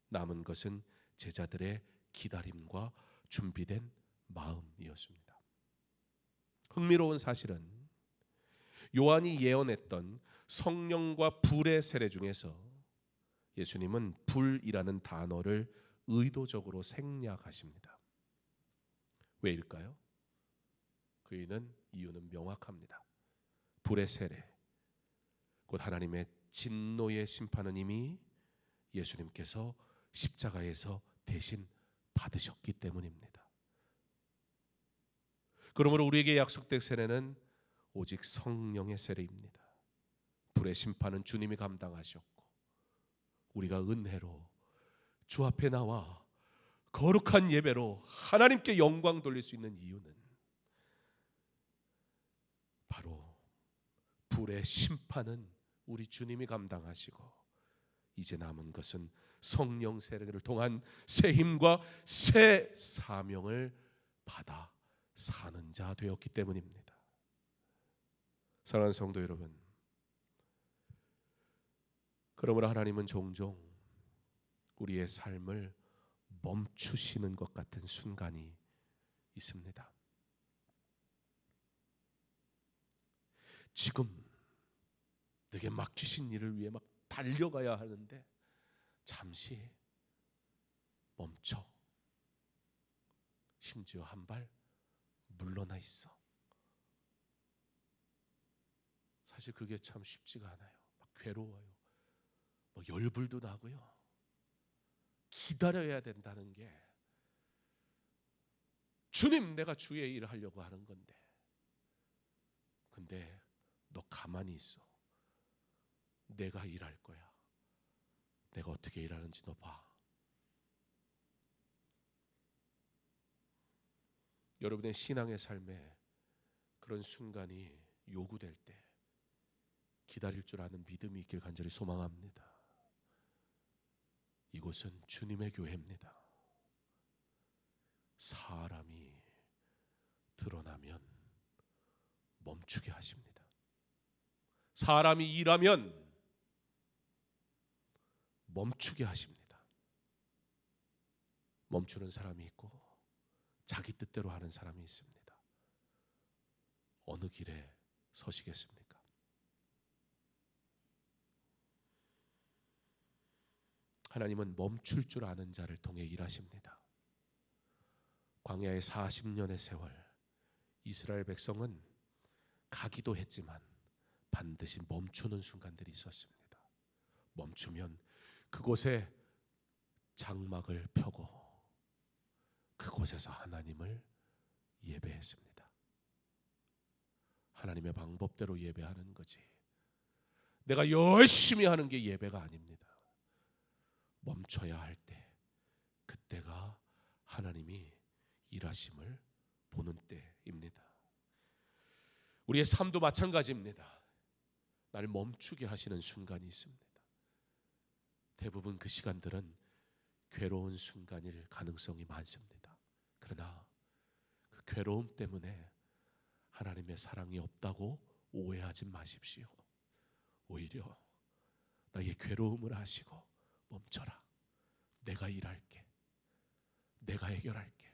남은 것은 제자들의 기다림과 준비된 마음이었습니다. 흥미로운 사실은 요한이 예언했던 성령과 불의 세례 중에서 예수님은 불이라는 단어를 의도적으로 생략하십니다. 왜일까요? 이유는 명확합니다. 불의 세례, 곧 하나님의 진노의 심판은 이미 예수님께서 십자가에서 대신 받으셨기 때문입니다. 그러므로 우리에게 약속된 세례는 오직 성령의 세례입니다. 불의 심판은 주님이 감당하셨고 우리가 은혜로 주 앞에 나와 거룩한 예배로 하나님께 영광 돌릴 수 있는 이유는 바로 불의 심판은 우리 주님이 감당하시고 이제 남은 것은 성령 세례를 통한 새 힘과 새 사명을 받아 사는 자 되었기 때문입니다. 사랑하는 성도 여러분, 그러므로 하나님은 종종 우리의 삶을 멈추시는 것 같은 순간이 있습니다. 지금 내게 맡기신 일을 위해 막 달려가야 하는데 잠시 멈춰. 심지어 한 발 물러나 있어. 사실 그게 참 쉽지가 않아요. 막 괴로워요. 막 열불도 나고요. 기다려야 된다는 게, 주님 내가 주의 일을 하려고 하는 건데, 근데 너 가만히 있어. 내가 일할 거야. 내가 어떻게 일하는지 너 봐. 여러분의 신앙의 삶에 그런 순간이 요구될 때 기다릴 줄 아는 믿음이 있길 간절히 소망합니다. 이곳은 주님의 교회입니다. 사람이 드러나면 멈추게 하십니다. 사람이 일하면 멈추게 하십니다. 멈추는 사람이 있고 자기 뜻대로 하는 사람이 있습니다. 어느 길에 서시겠습니까? 하나님은 멈출 줄 아는 자를 통해 일하십니다. 광야의 40년의 세월, 이스라엘 백성은 가기도 했지만 반드시 멈추는 순간들이 있었습니다. 멈추면 그곳에 장막을 펴고 그곳에서 하나님을 예배했습니다. 하나님의 방법대로 예배하는 거지, 내가 열심히 하는 게 예배가 아닙니다. 멈춰야 할 때, 그때가 하나님이 일하심을 보는 때입니다. 우리의 삶도 마찬가지입니다. 나를 멈추게 하시는 순간이 있습니다. 대부분 그 시간들은 괴로운 순간일 가능성이 많습니다. 그러나 그 괴로움 때문에 하나님의 사랑이 없다고 오해하지 마십시오. 오히려 나의 괴로움을 아시고 멈춰라. 내가 일할게. 내가 해결할게.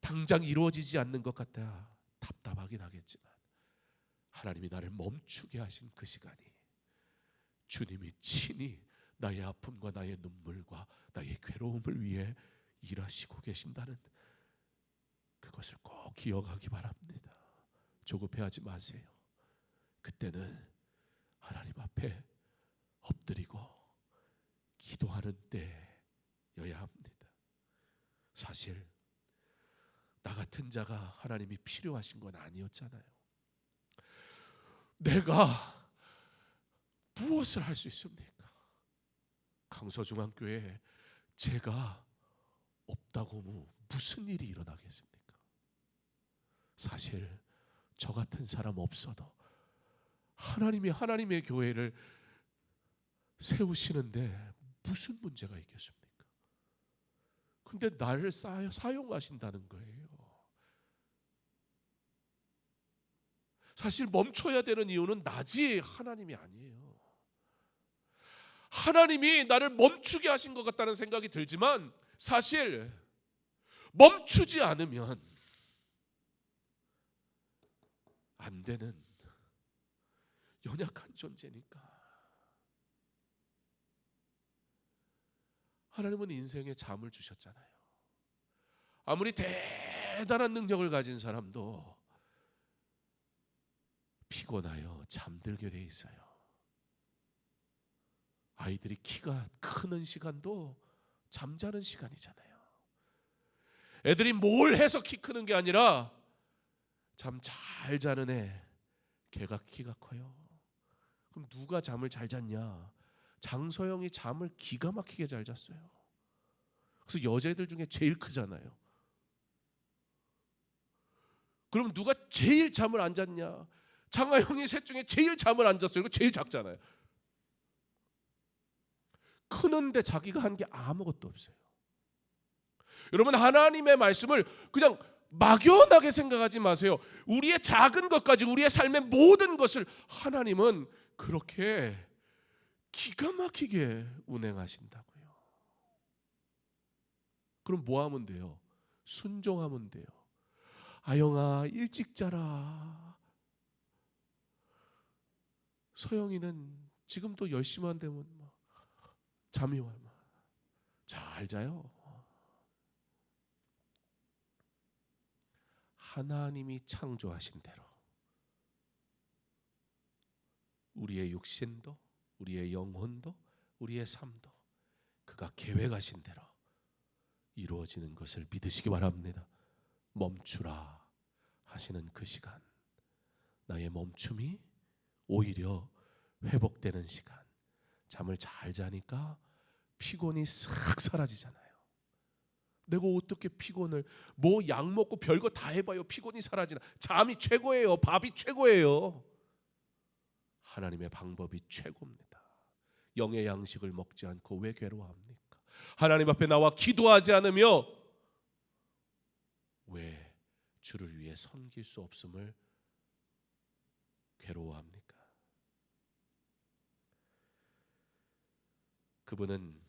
당장 이루어지지 않는 것 같아 답답하긴 하겠지만 하나님이 나를 멈추게 하신 그 시간이 주님이 친히 나의 아픔과 나의 눈물과 나의 괴로움을 위해 일하시고 계신다는 그것을 꼭 기억하기 바랍니다. 조급해하지 마세요. 그때는 하나님 앞에 엎드리고 기도하는 때여야 합니다. 사실 나 같은 자가 하나님이 필요하신 건 아니었잖아요. 내가 무엇을 할 수 있습니까? 강서중앙교회에 제가 없다고 무슨 일이 일어나겠습니까? 사실 저 같은 사람 없어도 하나님이 하나님의 교회를 세우시는데 무슨 문제가 있겠습니까? 근데 나를 사용하신다는 거예요. 사실 멈춰야 되는 이유는 나지 하나님이 아니에요. 하나님이 나를 멈추게 하신 것 같다는 생각이 들지만 사실 멈추지 않으면 안 되는 연약한 존재니까. 하나님은 인생에 잠을 주셨잖아요. 아무리 대단한 능력을 가진 사람도 피곤하여 잠들게 돼 있어요. 아이들이 키가 크는 시간도 잠자는 시간이잖아요. 애들이 뭘 해서 키 크는 게 아니라 잠 잘 자는 애, 걔가 키가 커요. 그럼 누가 잠을 잘 잤냐? 장서영이 잠을 기가 막히게 잘 잤어요. 그래서 여자애들 중에 제일 크잖아요. 그럼 누가 제일 잠을 안 잤냐? 장하영이 셋 중에 제일 잠을 안 잤어요. 이거 제일 작잖아요. 크는데 자기가 한 게 아무것도 없어요. 여러분, 하나님의 말씀을 그냥 막연하게 생각하지 마세요. 우리의 작은 것까지, 우리의 삶의 모든 것을 하나님은 그렇게 기가 막히게 운행하신다고요. 그럼 뭐 하면 돼요? 순종하면 돼요. 아영아 일찍 자라. 서영이는 지금도 10시만 되면 잠이 와요. 잘 자요. 하나님이 창조하신 대로 우리의 육신도, 우리의 영혼도, 우리의 삶도 그가 계획하신 대로 이루어지는 것을 믿으시기 바랍니다. 멈추라 하시는 그 시간, 나의 멈춤이 오히려 회복되는 시간. 잠을 잘 자니까 피곤이 싹 사라지잖아요. 내가 어떻게 피곤을 약 먹고 별거 다 해봐요 피곤이 사라지나? 잠이 최고예요. 밥이 최고예요. 하나님의 방법이 최고입니다. 영의 양식을 먹지 않고 왜 괴로워합니까? 하나님 앞에 나와 기도하지 않으며 왜 주를 위해 섬길 수 없음을 괴로워합니까? 그분은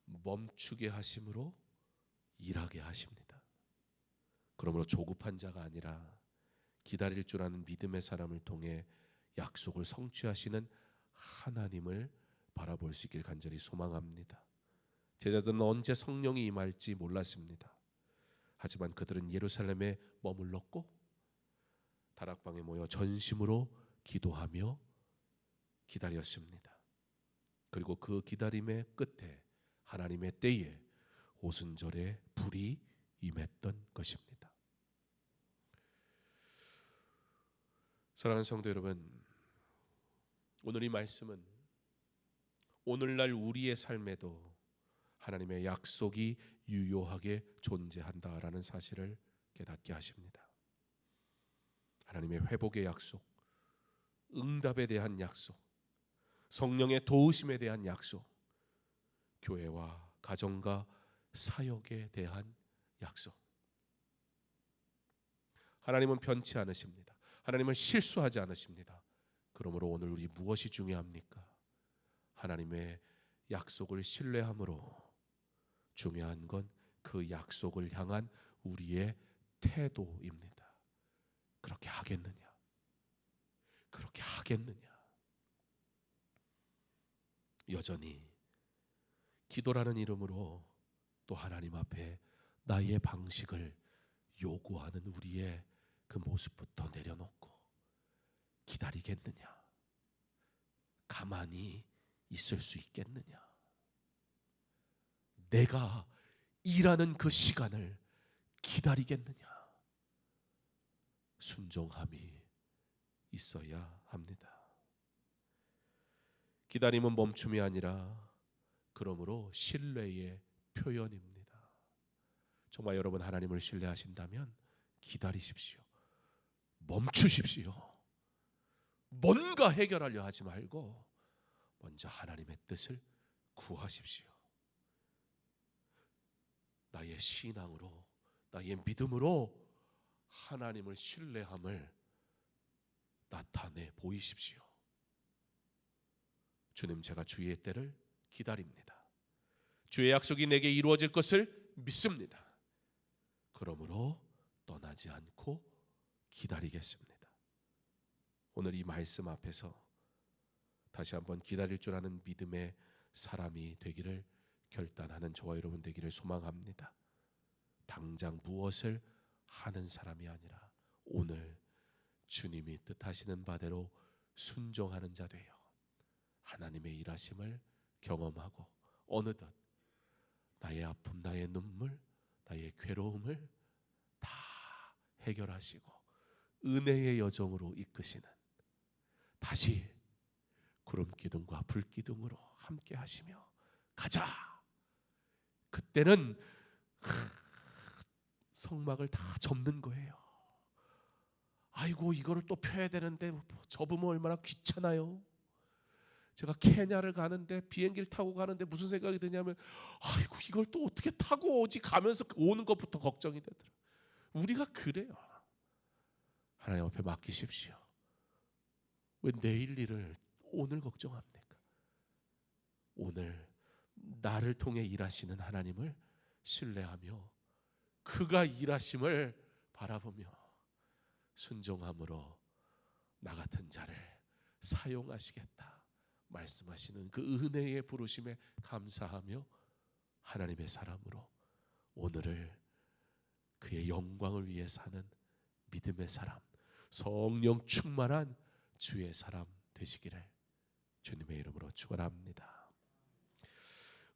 멈추게 하심으로 일하게 하십니다. 그러므로 조급한 자가 아니라 기다릴 줄 아는 믿음의 사람을 통해 약속을 성취하시는 하나님을 바라볼 수 있길 간절히 소망합니다. 제자들은 언제 성령이 임할지 몰랐습니다. 하지만 그들은 예루살렘에 머물렀고 다락방에 모여 전심으로 기도하며 기다렸습니다. 그리고 그 기다림의 끝에 하나님의 때에 오순절에 불이 임했던 것입니다. 사랑하는 성도 여러분, 오늘 이 말씀은 오늘날 우리의 삶에도 하나님의 약속이 유효하게 존재한다라는 사실을 깨닫게 하십니다. 하나님의 회복의 약속, 응답에 대한 약속, 성령의 도우심에 대한 약속, 교회와 가정과 사역에 대한 약속. 하나님은 변치 않으십니다. 하나님은 실수하지 않으십니다. 그러므로 오늘 우리 무엇이 중요합니까? 하나님의 약속을 신뢰함으로 중요한 건 그 약속을 향한 우리의 태도입니다. 그렇게 하겠느냐? 그렇게 하겠느냐? 여전히 기도라는 이름으로 또 하나님 앞에 나의 방식을 요구하는 우리의 그 모습부터 내려놓고 기다리겠느냐? 가만히 있을 수 있겠느냐? 내가 일하는 그 시간을 기다리겠느냐? 순종함이 있어야 합니다. 기다림은 멈춤이 아니라 그러므로 신뢰의 표현입니다. 정말 여러분 하나님을 신뢰하신다면 기다리십시오. 멈추십시오. 뭔가 해결하려 하지 말고 먼저 하나님의 뜻을 구하십시오. 나의 신앙으로, 나의 믿음으로 하나님을 신뢰함을 나타내 보이십시오. 주님, 제가 주의 때를 기다립니다. 주의 약속이 내게 이루어질 것을 믿습니다. 그러므로 떠나지 않고 기다리겠습니다. 오늘 이 말씀 앞에서 다시 한번 기다릴 줄 아는 믿음의 사람이 되기를 결단하는 저와 여러분 되기를 소망합니다. 당장 무엇을 하는 사람이 아니라 오늘 주님이 뜻하시는 바대로 순종하는 자 되어 하나님의 일하심을 경험하고 어느덧 나의 아픔, 나의 눈물, 나의 괴로움을 다 해결하시고 은혜의 여정으로 이끄시는, 다시 구름 기둥과 불 기둥으로 함께 하시며 가자. 그때는 성막을 다 접는 거예요. 아이고 이거를 또 펴야 되는데 접으면 얼마나 귀찮아요. 제가 케냐를 가는데 비행기를 타고 가는데 무슨 생각이 드냐면 아이고 이걸 또 어떻게 타고 오지, 가면서 오는 것부터 걱정이 되더라고요. 우리가 그래요. 하나님 앞에 맡기십시오. 왜 내일 일을 오늘 걱정합니까? 오늘 나를 통해 일하시는 하나님을 신뢰하며 그가 일하심을 바라보며 순종함으로 나 같은 자를 사용하시겠다 말씀하시는 그 은혜의 부르심에 감사하며 하나님의 사람으로 오늘을 그의 영광을 위해 사는 믿음의 사람, 성령 충만한 주의 사람 되시기를 주님의 이름으로 축원합니다.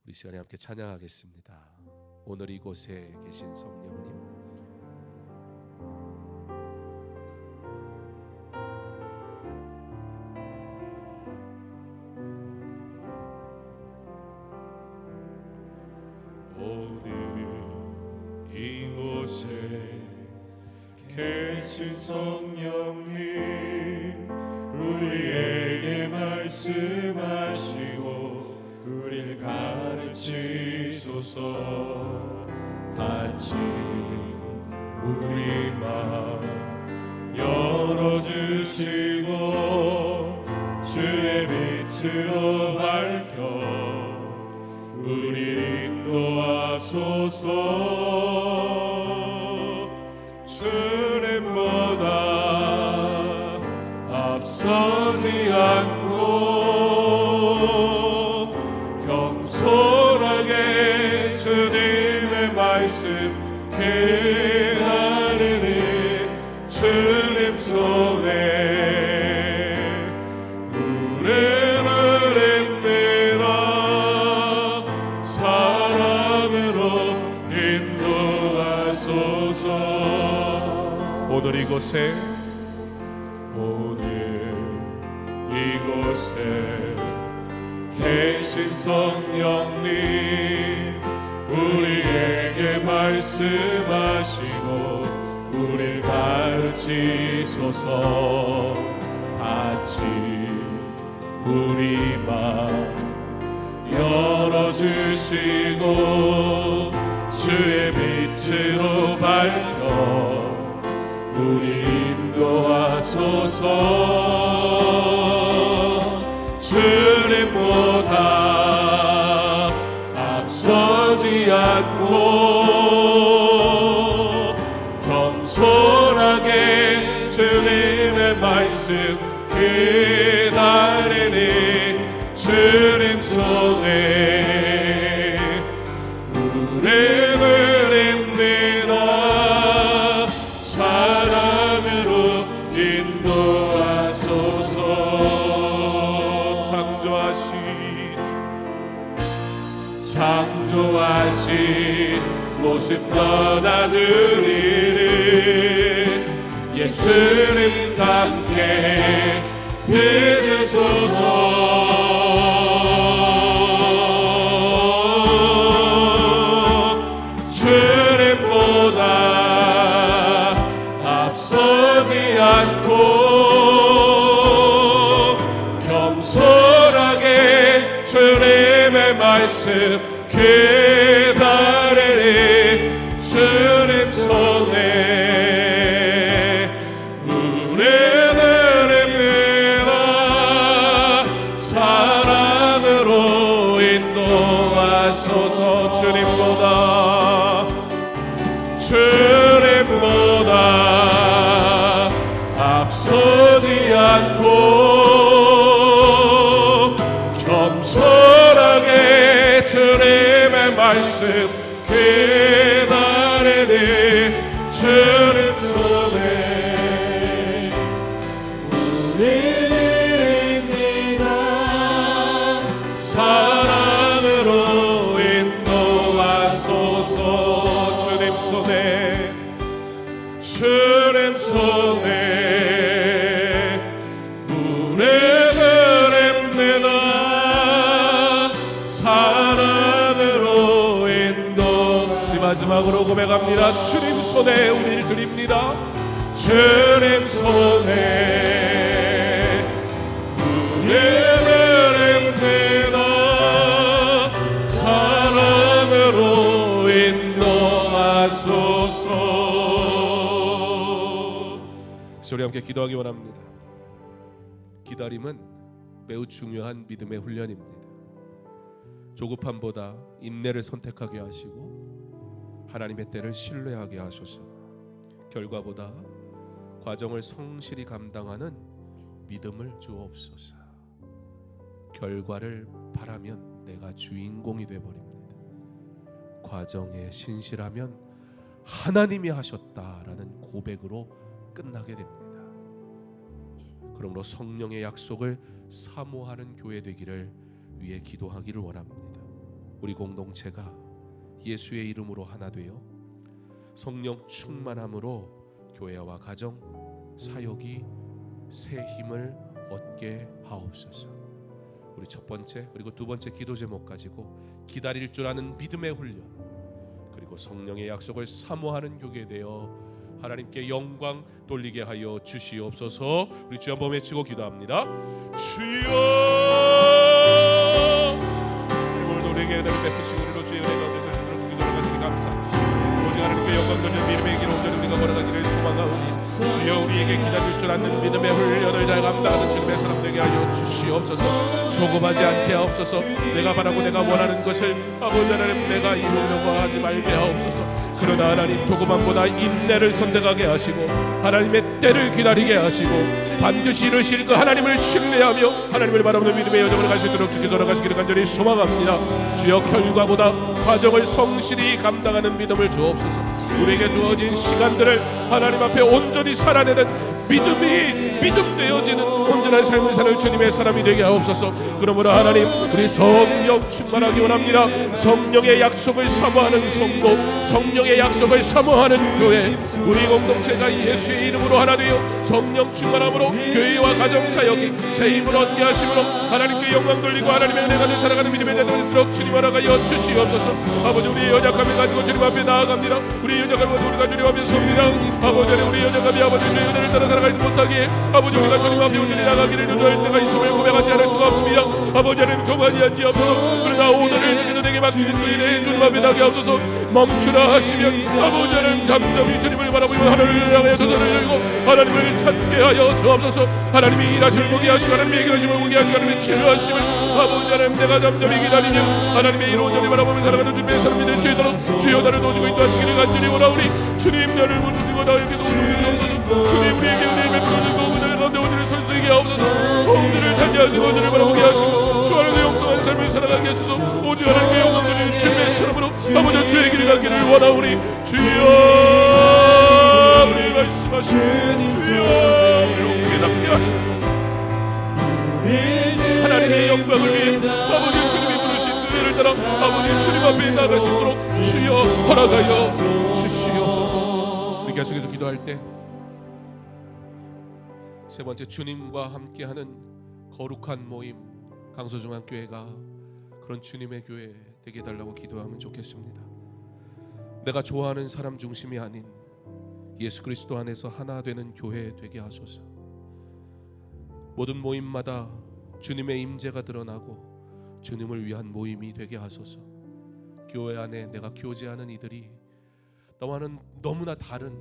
우리 시간에 함께 찬양하겠습니다. 오늘 이곳에 계신 성령님, 오늘 이곳에 계신 성령님, 우리에게 말씀하시고 우릴 가르치소서. 닫힌 우리 마음 열어주시고 주의 빛으로 밝혀 우리를 인도하소서. 주님보다 앞서지 않고 겸손하게 주님의 말씀 기다리니 주님 손에 우리를 입니다. 사랑으로 인도하소서. 오늘 이곳에 계신 성령님, 우리에게 말씀하시고 우릴 가르치소서. 닫힌 우리 마음 열어주시고 주의 빛으로 밝혀 우리 인도하소서. 주님보다 앞서지 않고 겸손하게 주님의 말씀 기다리니 주님 손에 우리를 입니다. 사랑으로 인도하소서. 창조하신 모습 떠난 우리를 예수님과 함께 믿으소서. 주님보다 앞서지 않고 겸손하게 주님의 말씀 기다리니 주님 손에 우리를 입니다. 사랑으로 인도하소서. 주님보다 앞서지 않고 겸손하게 주님의 말씀 기다리니 주님 손에 우리를 입니다. 사랑으로 인도하소서. 주님 손에 우리를 입니다. 사랑으로 인도. 마지막으로 고백합니다. 주님 손에 우리를 드립니다. 주님 손에 우리를 입니다. 사랑으로 인도하소서. 우리 함께 기도하기 원합니다. 기다림은 매우 중요한 믿음의 훈련입니다. 조급함보다 인내를 선택하게 하시고 하나님의 때를 신뢰하게 하소서. 결과보다 과정을 성실히 감당하는 믿음을 주옵소서. 결과를 바라면 내가 주인공이 되어버립니다. 과정에 신실하면 하나님이 하셨다라는 고백으로 끝나게 됩니다. 그러므로 성령의 약속을 사모하는 교회 되기를 위해 기도하기를 원합니다. 우리 공동체가 예수의 이름으로 하나 되어 성령 충만함으로 교회와 가정, 사역이 새 힘을 얻게 하옵소서. 우리 첫 번째 그리고 두 번째 기도 제목 가지고 기다릴 줄 아는 믿음의 훈련, 그리고 성령의 약속을 사모하는 교회 되어 하나님께 영광 돌리게 하여 주시옵소서. 우리 주여 한번 외치고 기도합니다. 주여, 오늘도 우리에게 은혜를 베푸신 우리로 주의 은혜 가운데서 들어주기 전하시니 감사합니다. 오직 하나님께 영광 돌리는 믿음의 길로 오늘 우리가 걸어가기를 소망하오니 주여, 우리에게 기다릴 줄 아는 믿음의 훈련을 잘 감당하는 주님의 사람 되게 하여 주시옵소서. 조급하지 않게 하옵소서. 내가 바라고 내가 원하는 것을 아버지 하나님 내가 이루려고 하지 말게 하옵소서. 그러나 하나님 조그만보다 인내를 선택하게 하시고 하나님의 때를 기다리게 하시고 반드시 이루실 그 하나님을 신뢰하며 하나님을 바라보는 믿음의 여정을 갈 수 있도록 주께서 걸어가시기를 간절히 소망합니다. 주여, 결과보다 과정을 성실히 감당하는 믿음을 주옵소서. 우리에게 주어진 시간들을 하나님 앞에 온전히 살아내는 믿음 되어지는 온전한 삶을 사는 주님의 사람이 되게 하옵소서. 그러므로 하나님, 우리 성령 충만하기 원합니다. 성령의 약속을 사모하는 성도, 성령의 약속을 사모하는 교회, 우리 공동체가 예수의 이름으로 하나 되어 성령 충만함으로 교회와 가정 사역이 새 힘을 얻게 하심으로 하나님께 영광 돌리고 하나님의 은혜 가지고 살아가는 믿음의 자들이 되도록 주님 허락하여 주시옵소서. 아버지, 우리의 연약함을 가지고 주님 앞에 나아갑니다. 우리의 연약함을 가지고 우리가 주님 앞에 섭니다. 아버지, 우리 연약함이 아버지 주의 은혜를 따라 살아가지 못하기에 아버지, 우리가 주님 앞에 온전히 나가기를 주저할 때가 있음을 고백하지 않을 수가 없습니다. 아버지 하나님, 저만이 한지없어서 그러나 오늘을 주께서 내게 맡기는 그 일에 주님 앞에 나게 하옵소서. 멈추라 하시면 아버지 하나님 잠잠히 주님을 바라보며 하늘을 향해 두 손을 들고 하나님을 찾게 하여 주옵소서. 하나님이 일하심을 보게 하시고 하나님의 해결하심을 보게 하시고 하나님의 치료하심을 아버지 하나님 내가 잠잠히 기다리며 하나님의 일 온전히 바라보며 살아가는 주님의 사람이 될 수 있도록 주여 나를 도우시고 인도하시기를 간절히 원하오니 주님, 나를 붙드시고 나에게 도우시옵소서. 주님, 우리에게 은혜를 베풀어주시고 오늘 가운데 오늘을 설수하게 하옵소서. 오늘을 찬양하시고 오늘을 바라보게 하시고 주 안에서 영통한 삶을 살아가게 하소서. 오직 하나님의 영광 돌리는 주님의 사람으로 아버지 주의 길을 가기를 원하오니 주여, 우리 말씀하신 주여, 우리로 깨닫게 하시고 하나님의 영광을 위해 아버지 주님이 부르신 그 일을 따라 아버지 주님 앞에 나가시도록 주여 허락하여 주시옵소서. 우리 계속해서 기도할 때 세 번째, 주님과 함께하는 거룩한 모임, 강서중앙교회가 그런 주님의 교회 되게 해달라고 기도하면 좋겠습니다. 내가 좋아하는 사람 중심이 아닌 예수 그리스도 안에서 하나 되는 교회 되게 하소서. 모든 모임마다 주님의 임재가 드러나고 주님을 위한 모임이 되게 하소서. 교회 안에 내가 교제하는 이들이 나와는 너무나 다른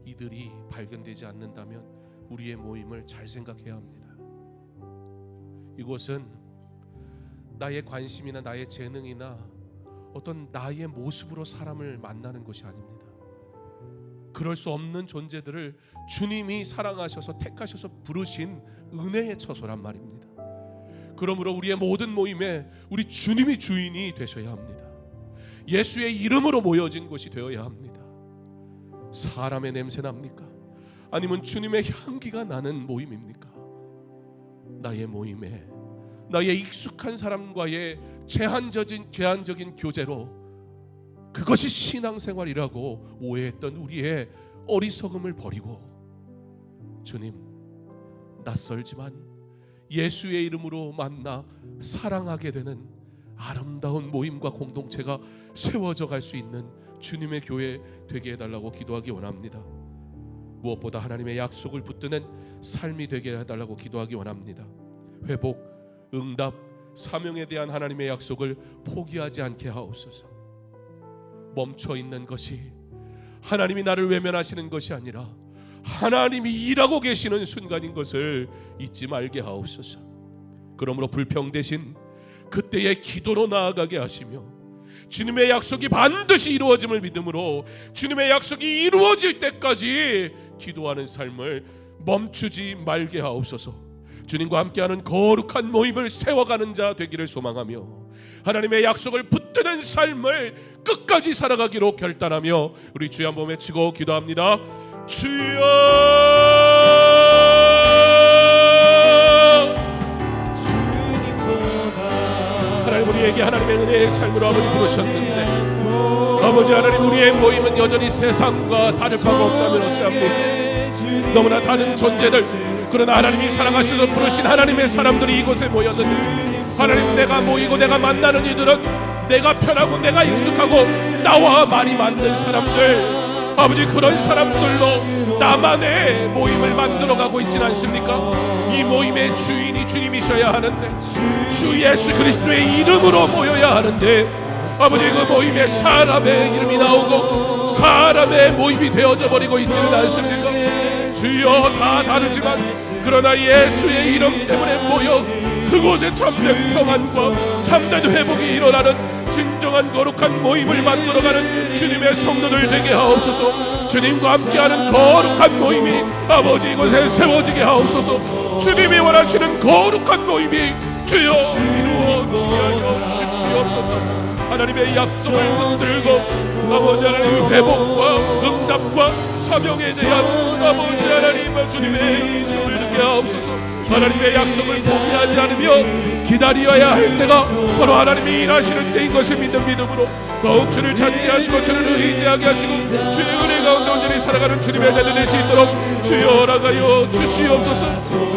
이들이 발견되지 않는다면 우리의 모임을 잘 생각해야 합니다. 이곳은 나의 관심이나 나의 재능이나 어떤 나의 모습으로 사람을 만나는 것이 아닙니다. 그럴 수 없는 존재들을 주님이 사랑하셔서 택하셔서 부르신 은혜의 처소란 말입니다. 그러므로 우리의 모든 모임에 우리 주님이 주인이 되셔야 합니다. 예수의 이름으로 모여진 곳이 되어야 합니다. 사람의 냄새 납니까? 아니면 주님의 향기가 나는 모임입니까? 나의 모임에 나의 익숙한 사람과의 제한적인 교제로 그것이 신앙생활이라고 오해했던 우리의 어리석음을 버리고 주님, 낯설지만 예수의 이름으로 만나 사랑하게 되는 아름다운 모임과 공동체가 세워져 갈 수 있는 주님의 교회 되게 해달라고 기도하기 원합니다. 무엇보다 하나님의 약속을 붙드는 삶이 되게 해달라고 기도하기 원합니다. 회복, 응답, 사명에 대한 하나님의 약속을 포기하지 않게 하옵소서. 멈춰 있는 것이 하나님이 나를 외면하시는 것이 아니라 하나님이 일하고 계시는 순간인 것을 잊지 말게 하옵소서. 그러므로 불평 대신 그때의 기도로 나아가게 하시며 주님의 약속이 반드시 이루어짐을 믿음으로 주님의 약속이 이루어질 때까지 기도하는 삶을 멈추지 말게 하옵소서. 주님과 함께하는 거룩한 모임을 세워가는 자 되기를 소망하며 하나님의 약속을 붙드는 삶을 끝까지 살아가기로 결단하며 우리 주여 한번 외치고 기도합니다. 주여, 우리에게 하나님의 은혜의 삶으로 아버지 부르셨는데 아버지 하나님 우리의 모임은 여전히 세상과 다를 바가 없다면 어찌합니까? 너무나 다른 존재들 그러나 하나님이 사랑하셔서 부르신 하나님의 사람들이 이곳에 모였는데 하나님 내가 모이고 내가 만나는 이들은 내가 편하고 내가 익숙하고 나와 말이 맞는 사람들 아버지 그런 사람들로 나만의 모임을 만들어가고 있진 않습니까? 이 모임의 주인이 주님이셔야 하는데 주 예수 그리스도의 이름으로 모여야 하는데 아버지 그 모임에 사람의 이름이 나오고 사람의 모임이 되어져 버리고 있지는 않습니까? 주여 다 다르지만 그러나 예수의 이름 때문에 모여 그곳에 참된 평안과 참된 회복이 일어나는 진정한 거룩한 모임을 만들어가는 주님의 성도들 되게 하옵소서. 주님과 함께하는 거룩한 모임이 아버지 이곳에 세워지게 하옵소서. 주님이 원하시는 거룩한 모임이 주여 이루어지게 하여 주시옵소서. 하나님의 약속을 붙들고 아버지 하나님 회복과 응답과 사명에 대한 아버지 하나님 주님의 손을 듣게 하옵소서. 하나님의 약속을 포기하지 않으며 기다려야 할 때가 바로 하나님이 일하시는 때인 것을 믿는 믿음으로 더욱 주를 찾게 하시고 주를 의지하게 하시고 주의 은혜 가운데 온전히 살아가는 주님의 자녀 될 수 있도록 주여 허락하여 주시옵소서.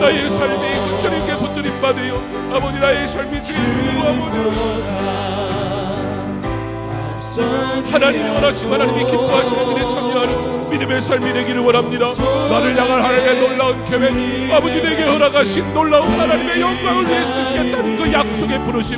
나의 삶이 주님께 붙들림 받으여 아버지 나의 삶이 주님으로 아버지 하나님이 원하시고 하나님이 기뻐하시는 일에 참여하는 믿음의 삶이 되기를 원합니다. 나를 향한 하나님의 놀라운 계획 아버지 내게 허락하신 놀라운 하나님의 영광을 위해 쓰시겠다는 그 약속의 부르심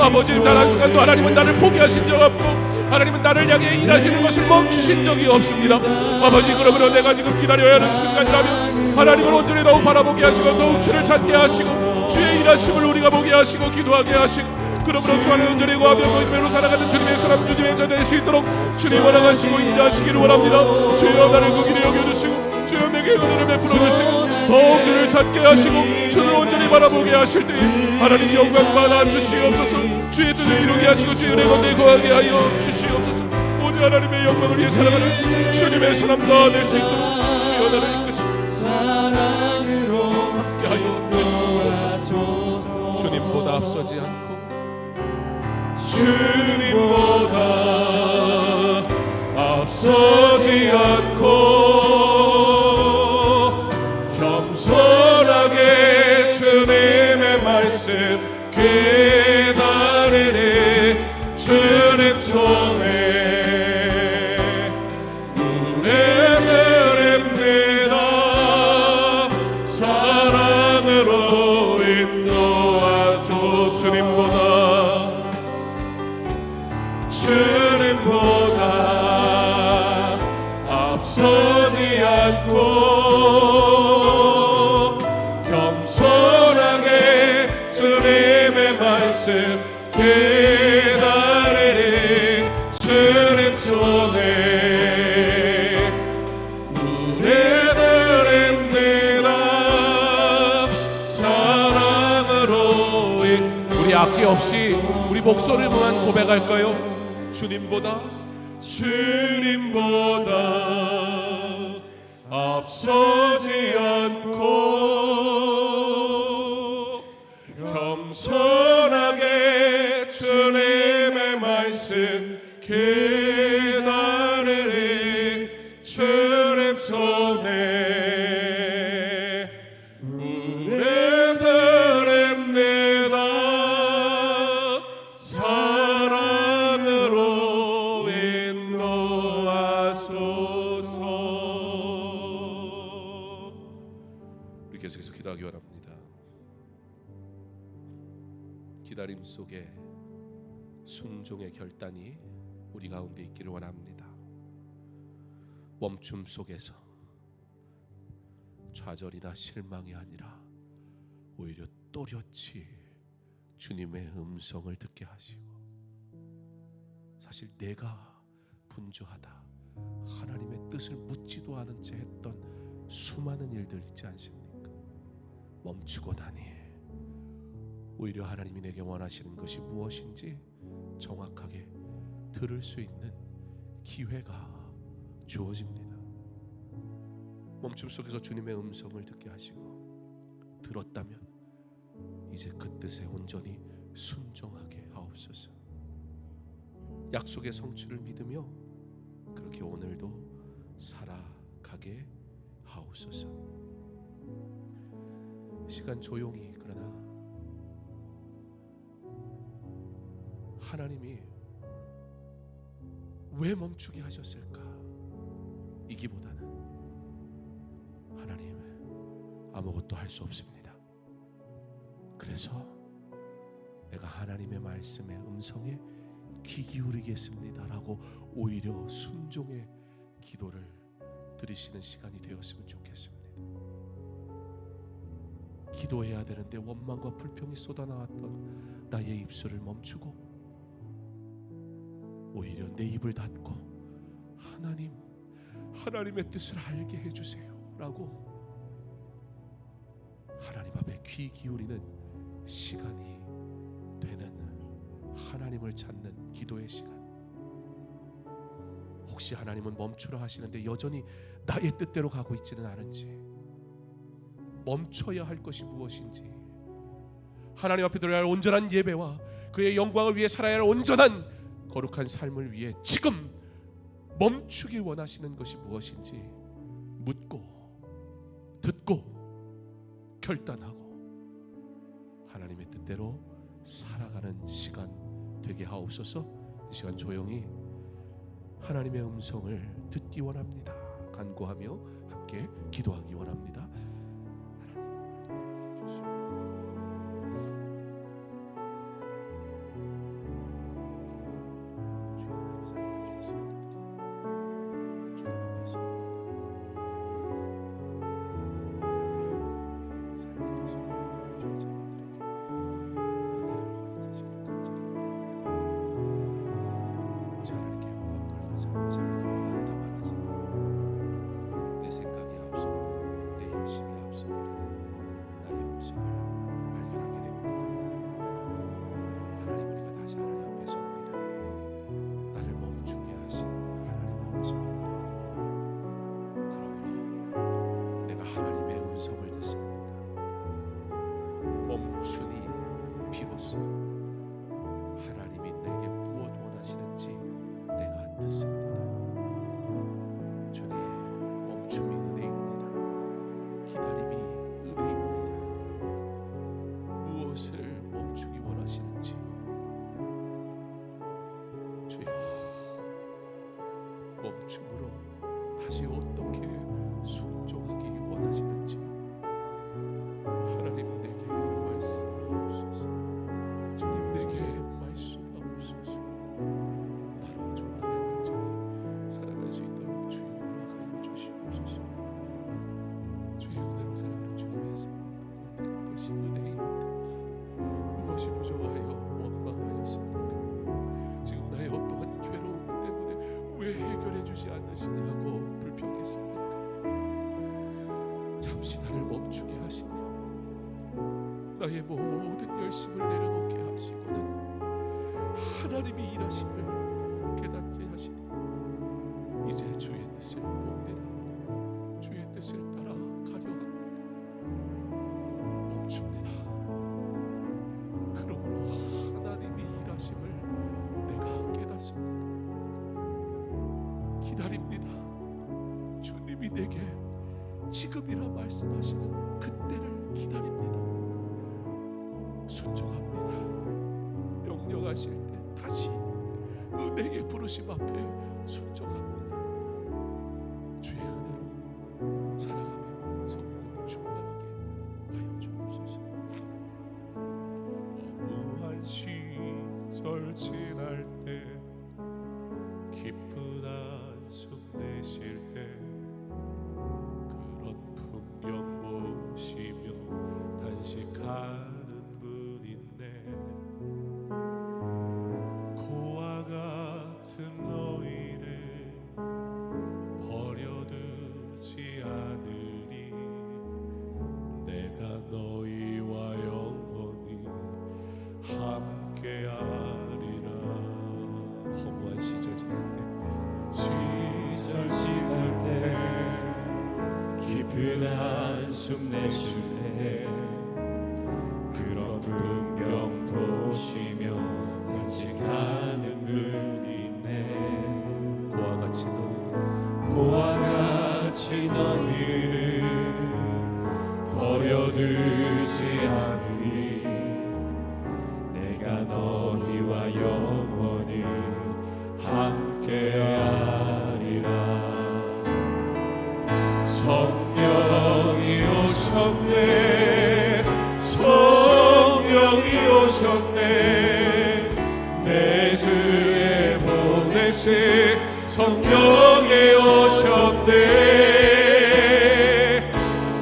아버지님 단 한순간도 하나님은 나를 포기하신 적 없고 하나님은 나를 향해 일하시는 것을 멈추신 적이 없습니다. 아버지 그러므로 내가 지금 기다려야 하는 순간이라면 하나님을 온전히 더욱 바라보게 하시고 더욱 주를 찾게 하시고 주의 일하심을 우리가 보게 하시고 기도하게 하시고 그러므로 주 안에 온전히 거하며 모임으로 살아가는 주님의 사람 주님의 자 될 수 있도록 주님 원하시고 인도하시기를 원합니다. 주여 나를 그 길에 여겨주시고 주여 내게 은혜를 베풀어 주시고 더욱 주를 찾게 하시고 주를 온전히 바라보게 하실 때에 하나님 영광 받아 주시옵소서. 주의 뜻을 이루게 하시고 주의 은혜 가운데 거하게 하여 주시옵소서. 오직 하나님의 영광을 위해 살아가는 주님의 사람 다 될 수 있도록 주여 나를 이끄시고 함께 하여 주시옵소서. 주님보다 앞서지 않고 주님보다 앞서지 않고 겸손하게 주님의 말씀 깨달으리 주님 손에 은혜를 입니다. 사랑으로 인도하소. 주님보다 앞서지 않고 겸손하게 주님의 말씀 깨달으리 주님 손에 은혜를 입니다. 사랑으로 우리 악기 없이 우리 목소리를 모아 고백할까요? 주님보다 앞서지 않고 겸손하게 주님의 말씀 깨달으리 주님 손에 은혜를 입니다. 사랑으로 인도하소서. 우리 계속해서 기도하기 원합니다. 기다림 속에 순종의 결단이 우리 가운데 있기를 원합니다. 멈춤 속에서 좌절이나 실망이 아니라 오히려 또렷이 주님의 음성을 듣게 하시고 사실 내가 분주하다 하나님의 뜻을 묻지도 않은 채 했던 수많은 일들 있지 않습니까? 멈추고 나니 오히려 하나님이 내게 원하시는 것이 무엇인지 정확하게 들을 수 있는 기회가 주어집니다. 멈춤 속에서 주님의 음성을 듣게 하시고 들었다면 이제 그 뜻에 온전히 순종하게 하옵소서. 약속의 성취를 믿으며 그렇게 오늘도 살아가게 하옵소서. 시간 조용히, 그러나 하나님이 왜 멈추게 하셨을까? 이기보다는 하나님 아무것도 할 수 없습니다. 그래서 내가 하나님의 말씀의 음성에 귀 기울이겠습니다라고 오히려 순종의 기도를 드리시는 시간이 되었으면 좋겠습니다. 기도해야 되는데 원망과 불평이 쏟아나왔던 나의 입술을 멈추고 오히려 내 입을 닫고 하나님의 뜻을 알게 해주세요 라고 하나님 앞에 귀 기울이는 시간이 되는 하나님을 찾는 기도의 시간. 혹시 하나님은 멈추라 하시는데 여전히 나의 뜻대로 가고 있지는 않은지, 멈춰야 할 것이 무엇인지, 하나님 앞에 드려야 할 온전한 예배와 그의 영광을 위해 살아야 할 온전한 거룩한 삶을 위해 지금 멈추길 원하시는 것이 무엇인지 묻고 듣고 결단하고 하나님의 뜻대로 살아가는 시간 되게 하옵소서. 이 시간 조용히 하나님의 음성을 듣기 원합니다. 간구하며 함께 기도하기 원합니다. 하나님이 내게 무엇 원하시는지 내가 듣습니다. 주님, 멈춤이 은혜입니다. 기다림이 은혜입니다. 무엇을 멈추기 원하시는지 주여, 멈춤으로 다시 어떻게 순종하기 원하시는지 하나님 내게 말씀하옵소서. 주님 내게 말씀하옵소서. 나로 주만을 온전히 살아갈 수 있도록 주여 허락하여 주시옵소서. 주의 은혜로 살아가는 주님에서 된 것이 은혜인데 무엇이 부족하여 원망하였습니까? 지금 나의 어떠한 괴로움 때문에 왜 해결해 주지 않으시냐고 불평했습니까? 잠시 나를 멈추게 하시며 나의 모든 열심을 내려놓게 하시거든 하나님이 일하심을 깨닫게 하시니 이제 주의 뜻을 봅니다. 주의 뜻을 따라 가려 합니다. 멈춥니다. 그러므로 하나님이 일하심을 내가 깨닫습니다. 기다립니다. 주님이 내게 지금이라 말씀하시는 그때를 기다립니다. 순종합니다. 명령하실 때 다시 은혜의 부르심 앞에 순종합니다. 주의 은혜로 살아가며 성령 충만하게 하여 주옵소서. 무한 시절 지날 때 기쁜 한숨 내쉴 때 그런 풍경 보시며 단식하는 분 있네. 고와 같은 너희를 버려두지 않으리. 내가 너희와 영원히 함께하리라. 허무한 시절 지날 때 시절 지날 때 깊은 한숨 내쉴 때 그런 풍경 보시며 단식하는 분이 성령이 오셨네.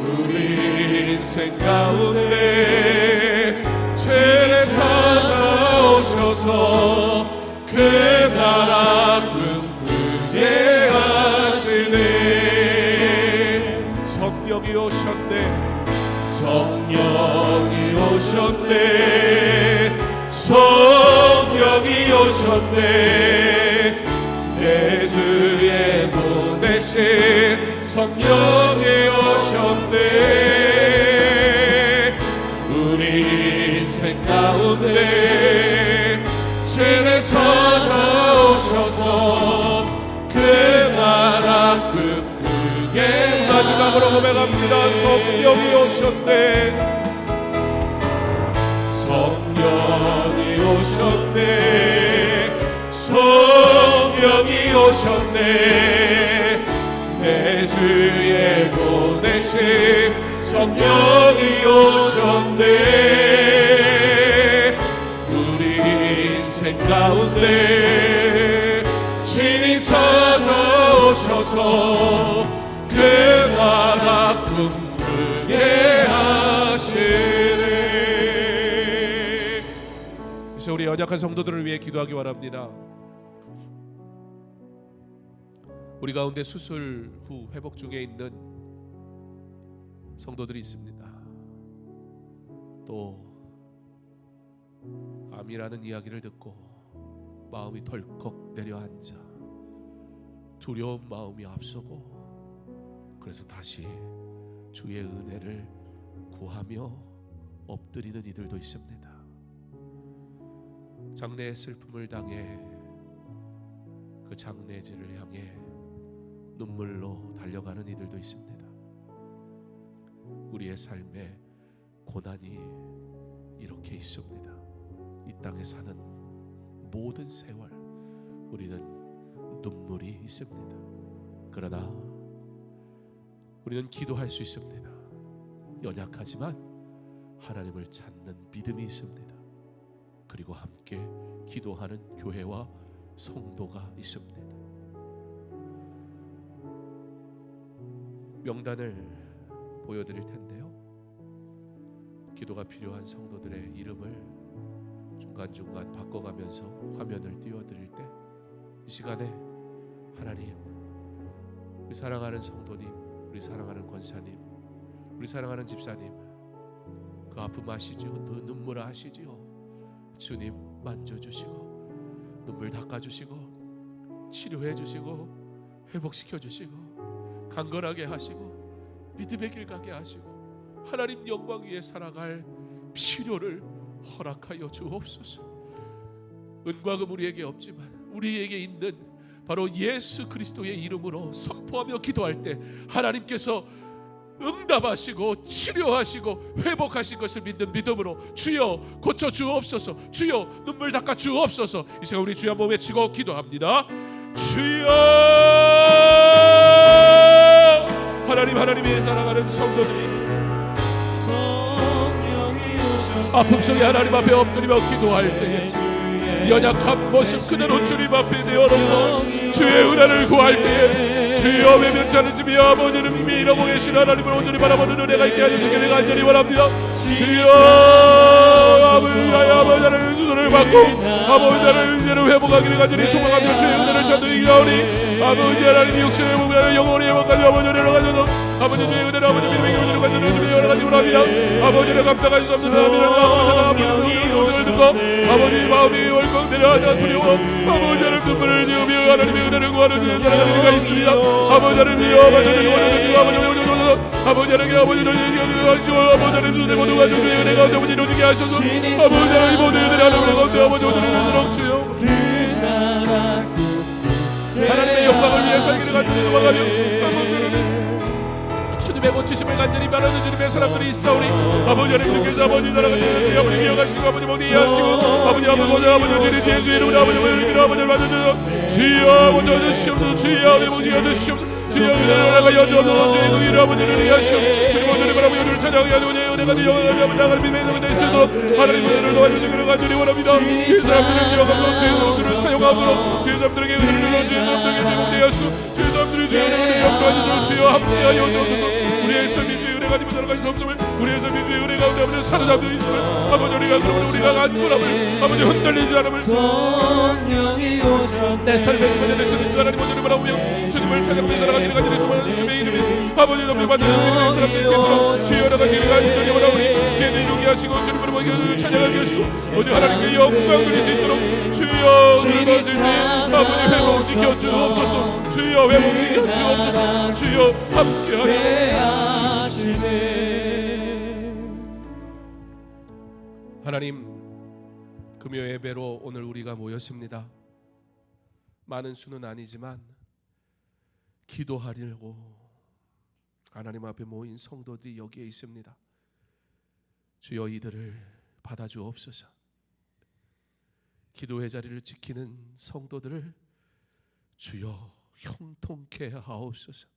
우리 인생 가운데 죄를 찾아오셔서 그 나라 꿈꾸게 하시네. 성령이 오셨네. 성령이 오셨네. 성령이 오셨네. 내 주에 보내신 성령이 오셨네. 우리 인생 가운데 죄를 찾아오셔서 그 나라 꿈꾸게. 마지막으로 고백합니다. 성령이 오셨네. 성령이 오셨네. 성령이 오셨네. 내 주에 보내신 성령이 오셨네. 우리 인생 가운데 친히 찾아오셔서 그 나라 꿈꾸게 하시네. 이제 우리 연약한 성도들을 위해 기도하기 원합니다. 우리 가운데 수술 후 회복 중에 있는 성도들이 있습니다. 또 암이라는 이야기를 듣고 마음이 덜컥 내려앉아 두려운 마음이 앞서고, 그래서 다시 주의 은혜를 구하며 엎드리는 이들도 있습니다. 장래의 슬픔을 당해 그 장례지를 향해 눈물로 달려가는 이들도 있습니다. 우리의 삶에 고난이 이렇게 있습니다. 이 땅에 사는 모든 세월 우리는 눈물이 있습니다. 그러나 우리는 기도할 수 있습니다. 연약하지만 하나님을 찾는 믿음이 있습니다. 그리고 함께 기도하는 교회와 성도가 있습니다. 명단을 보여드릴 텐데요. 기도가 필요한 성도들의 이름을 중간중간 바꿔가면서 화면을 띄워드릴 때, 이 시간에 하나님, 우리 사랑하는 성도님, 우리 사랑하는 권사님, 우리 사랑하는 집사님, 그 아픔 아시지요? 그 눈물 아시지요? 주님 만져주시고 눈물 닦아주시고 치료해주시고 회복시켜주시고 강건하게 하시고 믿음의 길 가게 하시고 하나님 영광 위에 살아갈 필요를 허락하여 주옵소서. 은과 금 우리에게 없지만 우리에게 있는 바로 예수 그리스도의 이름으로 선포하며 기도할 때 하나님께서 응답하시고 치료하시고 회복하신 것을 믿는 믿음으로 주여 고쳐 주옵소서, 주여 눈물 닦아 주옵소서. 이 시간 우리 주여 한번 외치고 기도합니다. 주여. 하나님의 사랑하는 성도들이 아픔 속에 하나님 앞에 엎드리며 기도할 때에 연약한 모습 그대로 주님 앞에 내어놓고 주의 은혜를 구할 때에 주여 외면치 않으시며 아버지는 이러고 계신 하나님을 온전히 바라보는 은혜가 있게 하시기를 간절히 원합니다. 주여 아버지 하나님의 수술을 받고 아버지 하나님의 은혜를 회복하기를 간절히 소망하며 주의 은혜를 찾는 이 가오니 아버지 하나님 육신의 몸과 영혼의 회복까지 아버지 은혜를 가져서 아버지 주의 은혜를 아버지 믿음의 은혜를 가져서 주의 여러 가지 원합니다. 아버지를 감당할 수 없는 아버지의 은혜를 듣고 아버지 마음이 월컥 내려앉아 두려워 아버지 하나님 눈물을 지으며 하나님의 은혜를 구하는 주의 사랑하는 이가 있습니다. 아버지 하나님이여 아버지 하나님 아버지 하나님 아버지 하나님 주의 모든 가족 주의 은혜 가운데 아버지 이루어지게 하셔서 아버지 하나님 모든 은혜를 하나님의 가운데 아버지 오늘은 주여 하나님의 영광을 위해 살기를 간절히 도망가며 주님의 멋지심을 간절히 말하는 주님의 사람들이 있사오니 아버지 하나님께서 아버지 사랑하는 아버지 기억하시고 아버지 모두 이해하시고 아버지 아버지 예수의 이름으로 아버지 아버지를 받아주셔서 주여 먼저 주시옵소서. 주여 아버지 주시옵소서. 주여 은혜를 나가 여주옵소서. 주의 이름으로 아버지를 이해하시고 주님 오늘을 바라보며 주를 찾아가게 하시고 은혜가 영원히 나갈 믿음의 될 수 있도록 하나님 은혜를 도와주시기를 간절히 원합니다. 주의 사람들을 기억하고 주의 사람들을 사용하도록 주의 사람들에게 은혜를 주어 주의 사람들에게 제공되게 하시고 주의 사람들이 주의 은혜를 역도하시도록 주여 함께하여 주옵소서. 우리의 삶이 주의 은혜 가지고 살아가는 섬섬을 우리의 삶이 주의 은혜 가운데 아버지 사로잡혀 있음을 아버지 우리가 그러므로 우리가 안전함을 아버지 흔들리지 않음을 내 삶의 주관자 되시는 그 하나님 오늘을 바라보며 주님을 찬양하며 살아가기를 간절히 소망하는 주의 이름에 아버지 너를 받는 믿음의 사람 될 수 있도록 주여 나가시기를 간절히 원하오니 주의 능력이 하시고 주님을 보게 찬양하게 하시고 오직 하나님께 영광 돌릴 수 있도록 주여 그러실 때 아버지 회복시켜 주옵소서. 주여 회복시켜 주옵소서. 주여 함께하여 주시옵소서. 하나님 금요 예배로 오늘 우리가 모였습니다. 많은 수는 아니지만 기도하려고 하나님 앞에 모인 성도들이 여기에 있습니다. 주여 이들을 받아주옵소서. 기도의 자리를 지키는 성도들을 주여 형통케 하옵소서.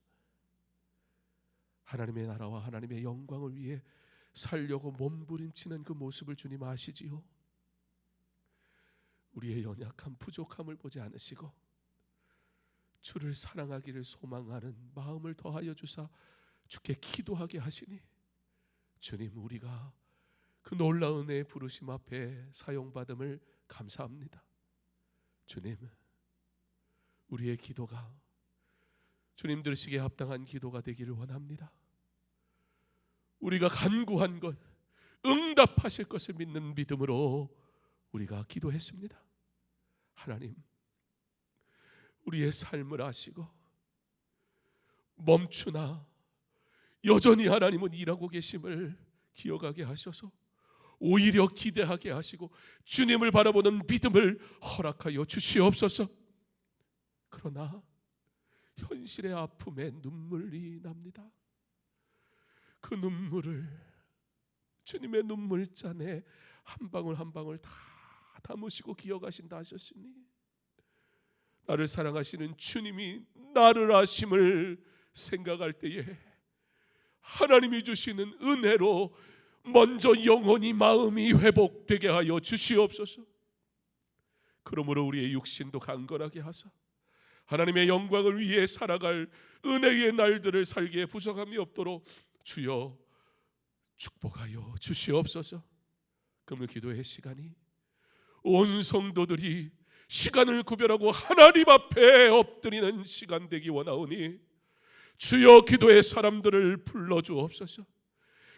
하나님의 나라와 하나님의 영광을 위해 살려고 몸부림치는 그 모습을 주님 아시지요. 우리의 연약한 부족함을 보지 않으시고 주를 사랑하기를 소망하는 마음을 더하여 주사 주께 기도하게 하시니 주님 우리가 그 놀라운 은혜의 부르심 앞에 사용받음을 감사합니다. 주님 우리의 기도가 주님 들으시기에 합당한 기도가 되기를 원합니다. 우리가 간구한 것 응답하실 것을 믿는 믿음으로 우리가 기도했습니다. 하나님 우리의 삶을 아시고 멈추나 여전히 하나님은 일하고 계심을 기억하게 하셔서 오히려 기대하게 하시고 주님을 바라보는 믿음을 허락하여 주시옵소서. 그러나 현실의 아픔에 눈물이 납니다. 그 눈물을 주님의 눈물잔에 한 방울 한 방울 다 담으시고 기억하신다 하셨으니 나를 사랑하시는 주님이 나를 아심을 생각할 때에 하나님이 주시는 은혜로 먼저 영원히 마음이 회복되게 하여 주시옵소서. 그러므로 우리의 육신도 강건하게 하사 하나님의 영광을 위해 살아갈 은혜의 날들을 살기에 부족함이 없도록 주여 축복하여 주시옵소서. 금요 기도의 시간이 온 성도들이 시간을 구별하고 하나님 앞에 엎드리는 시간 되기 원하오니 주여 기도의 사람들을 불러주옵소서.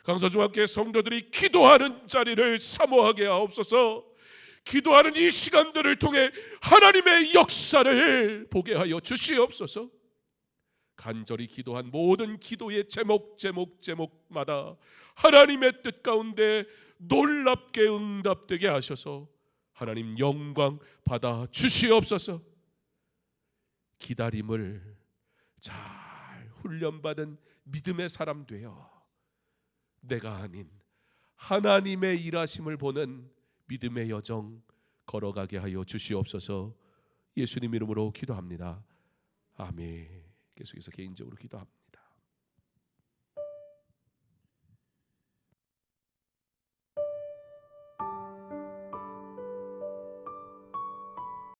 강서중학교의 성도들이 기도하는 자리를 사모하게 하옵소서. 기도하는 이 시간들을 통해 하나님의 역사를 보게 하여 주시옵소서. 간절히 기도한 모든 기도의 제목마다 하나님의 뜻 가운데 놀랍게 응답되게 하셔서 하나님 영광 받아 주시옵소서. 기다림을 잘 훈련받은 믿음의 사람 되어 내가 아닌 하나님의 일하심을 보는 믿음의 여정 걸어가게 하여 주시옵소서. 예수님 이름으로 기도합니다. 아멘. 계속해서 개인적으로 기도합니다.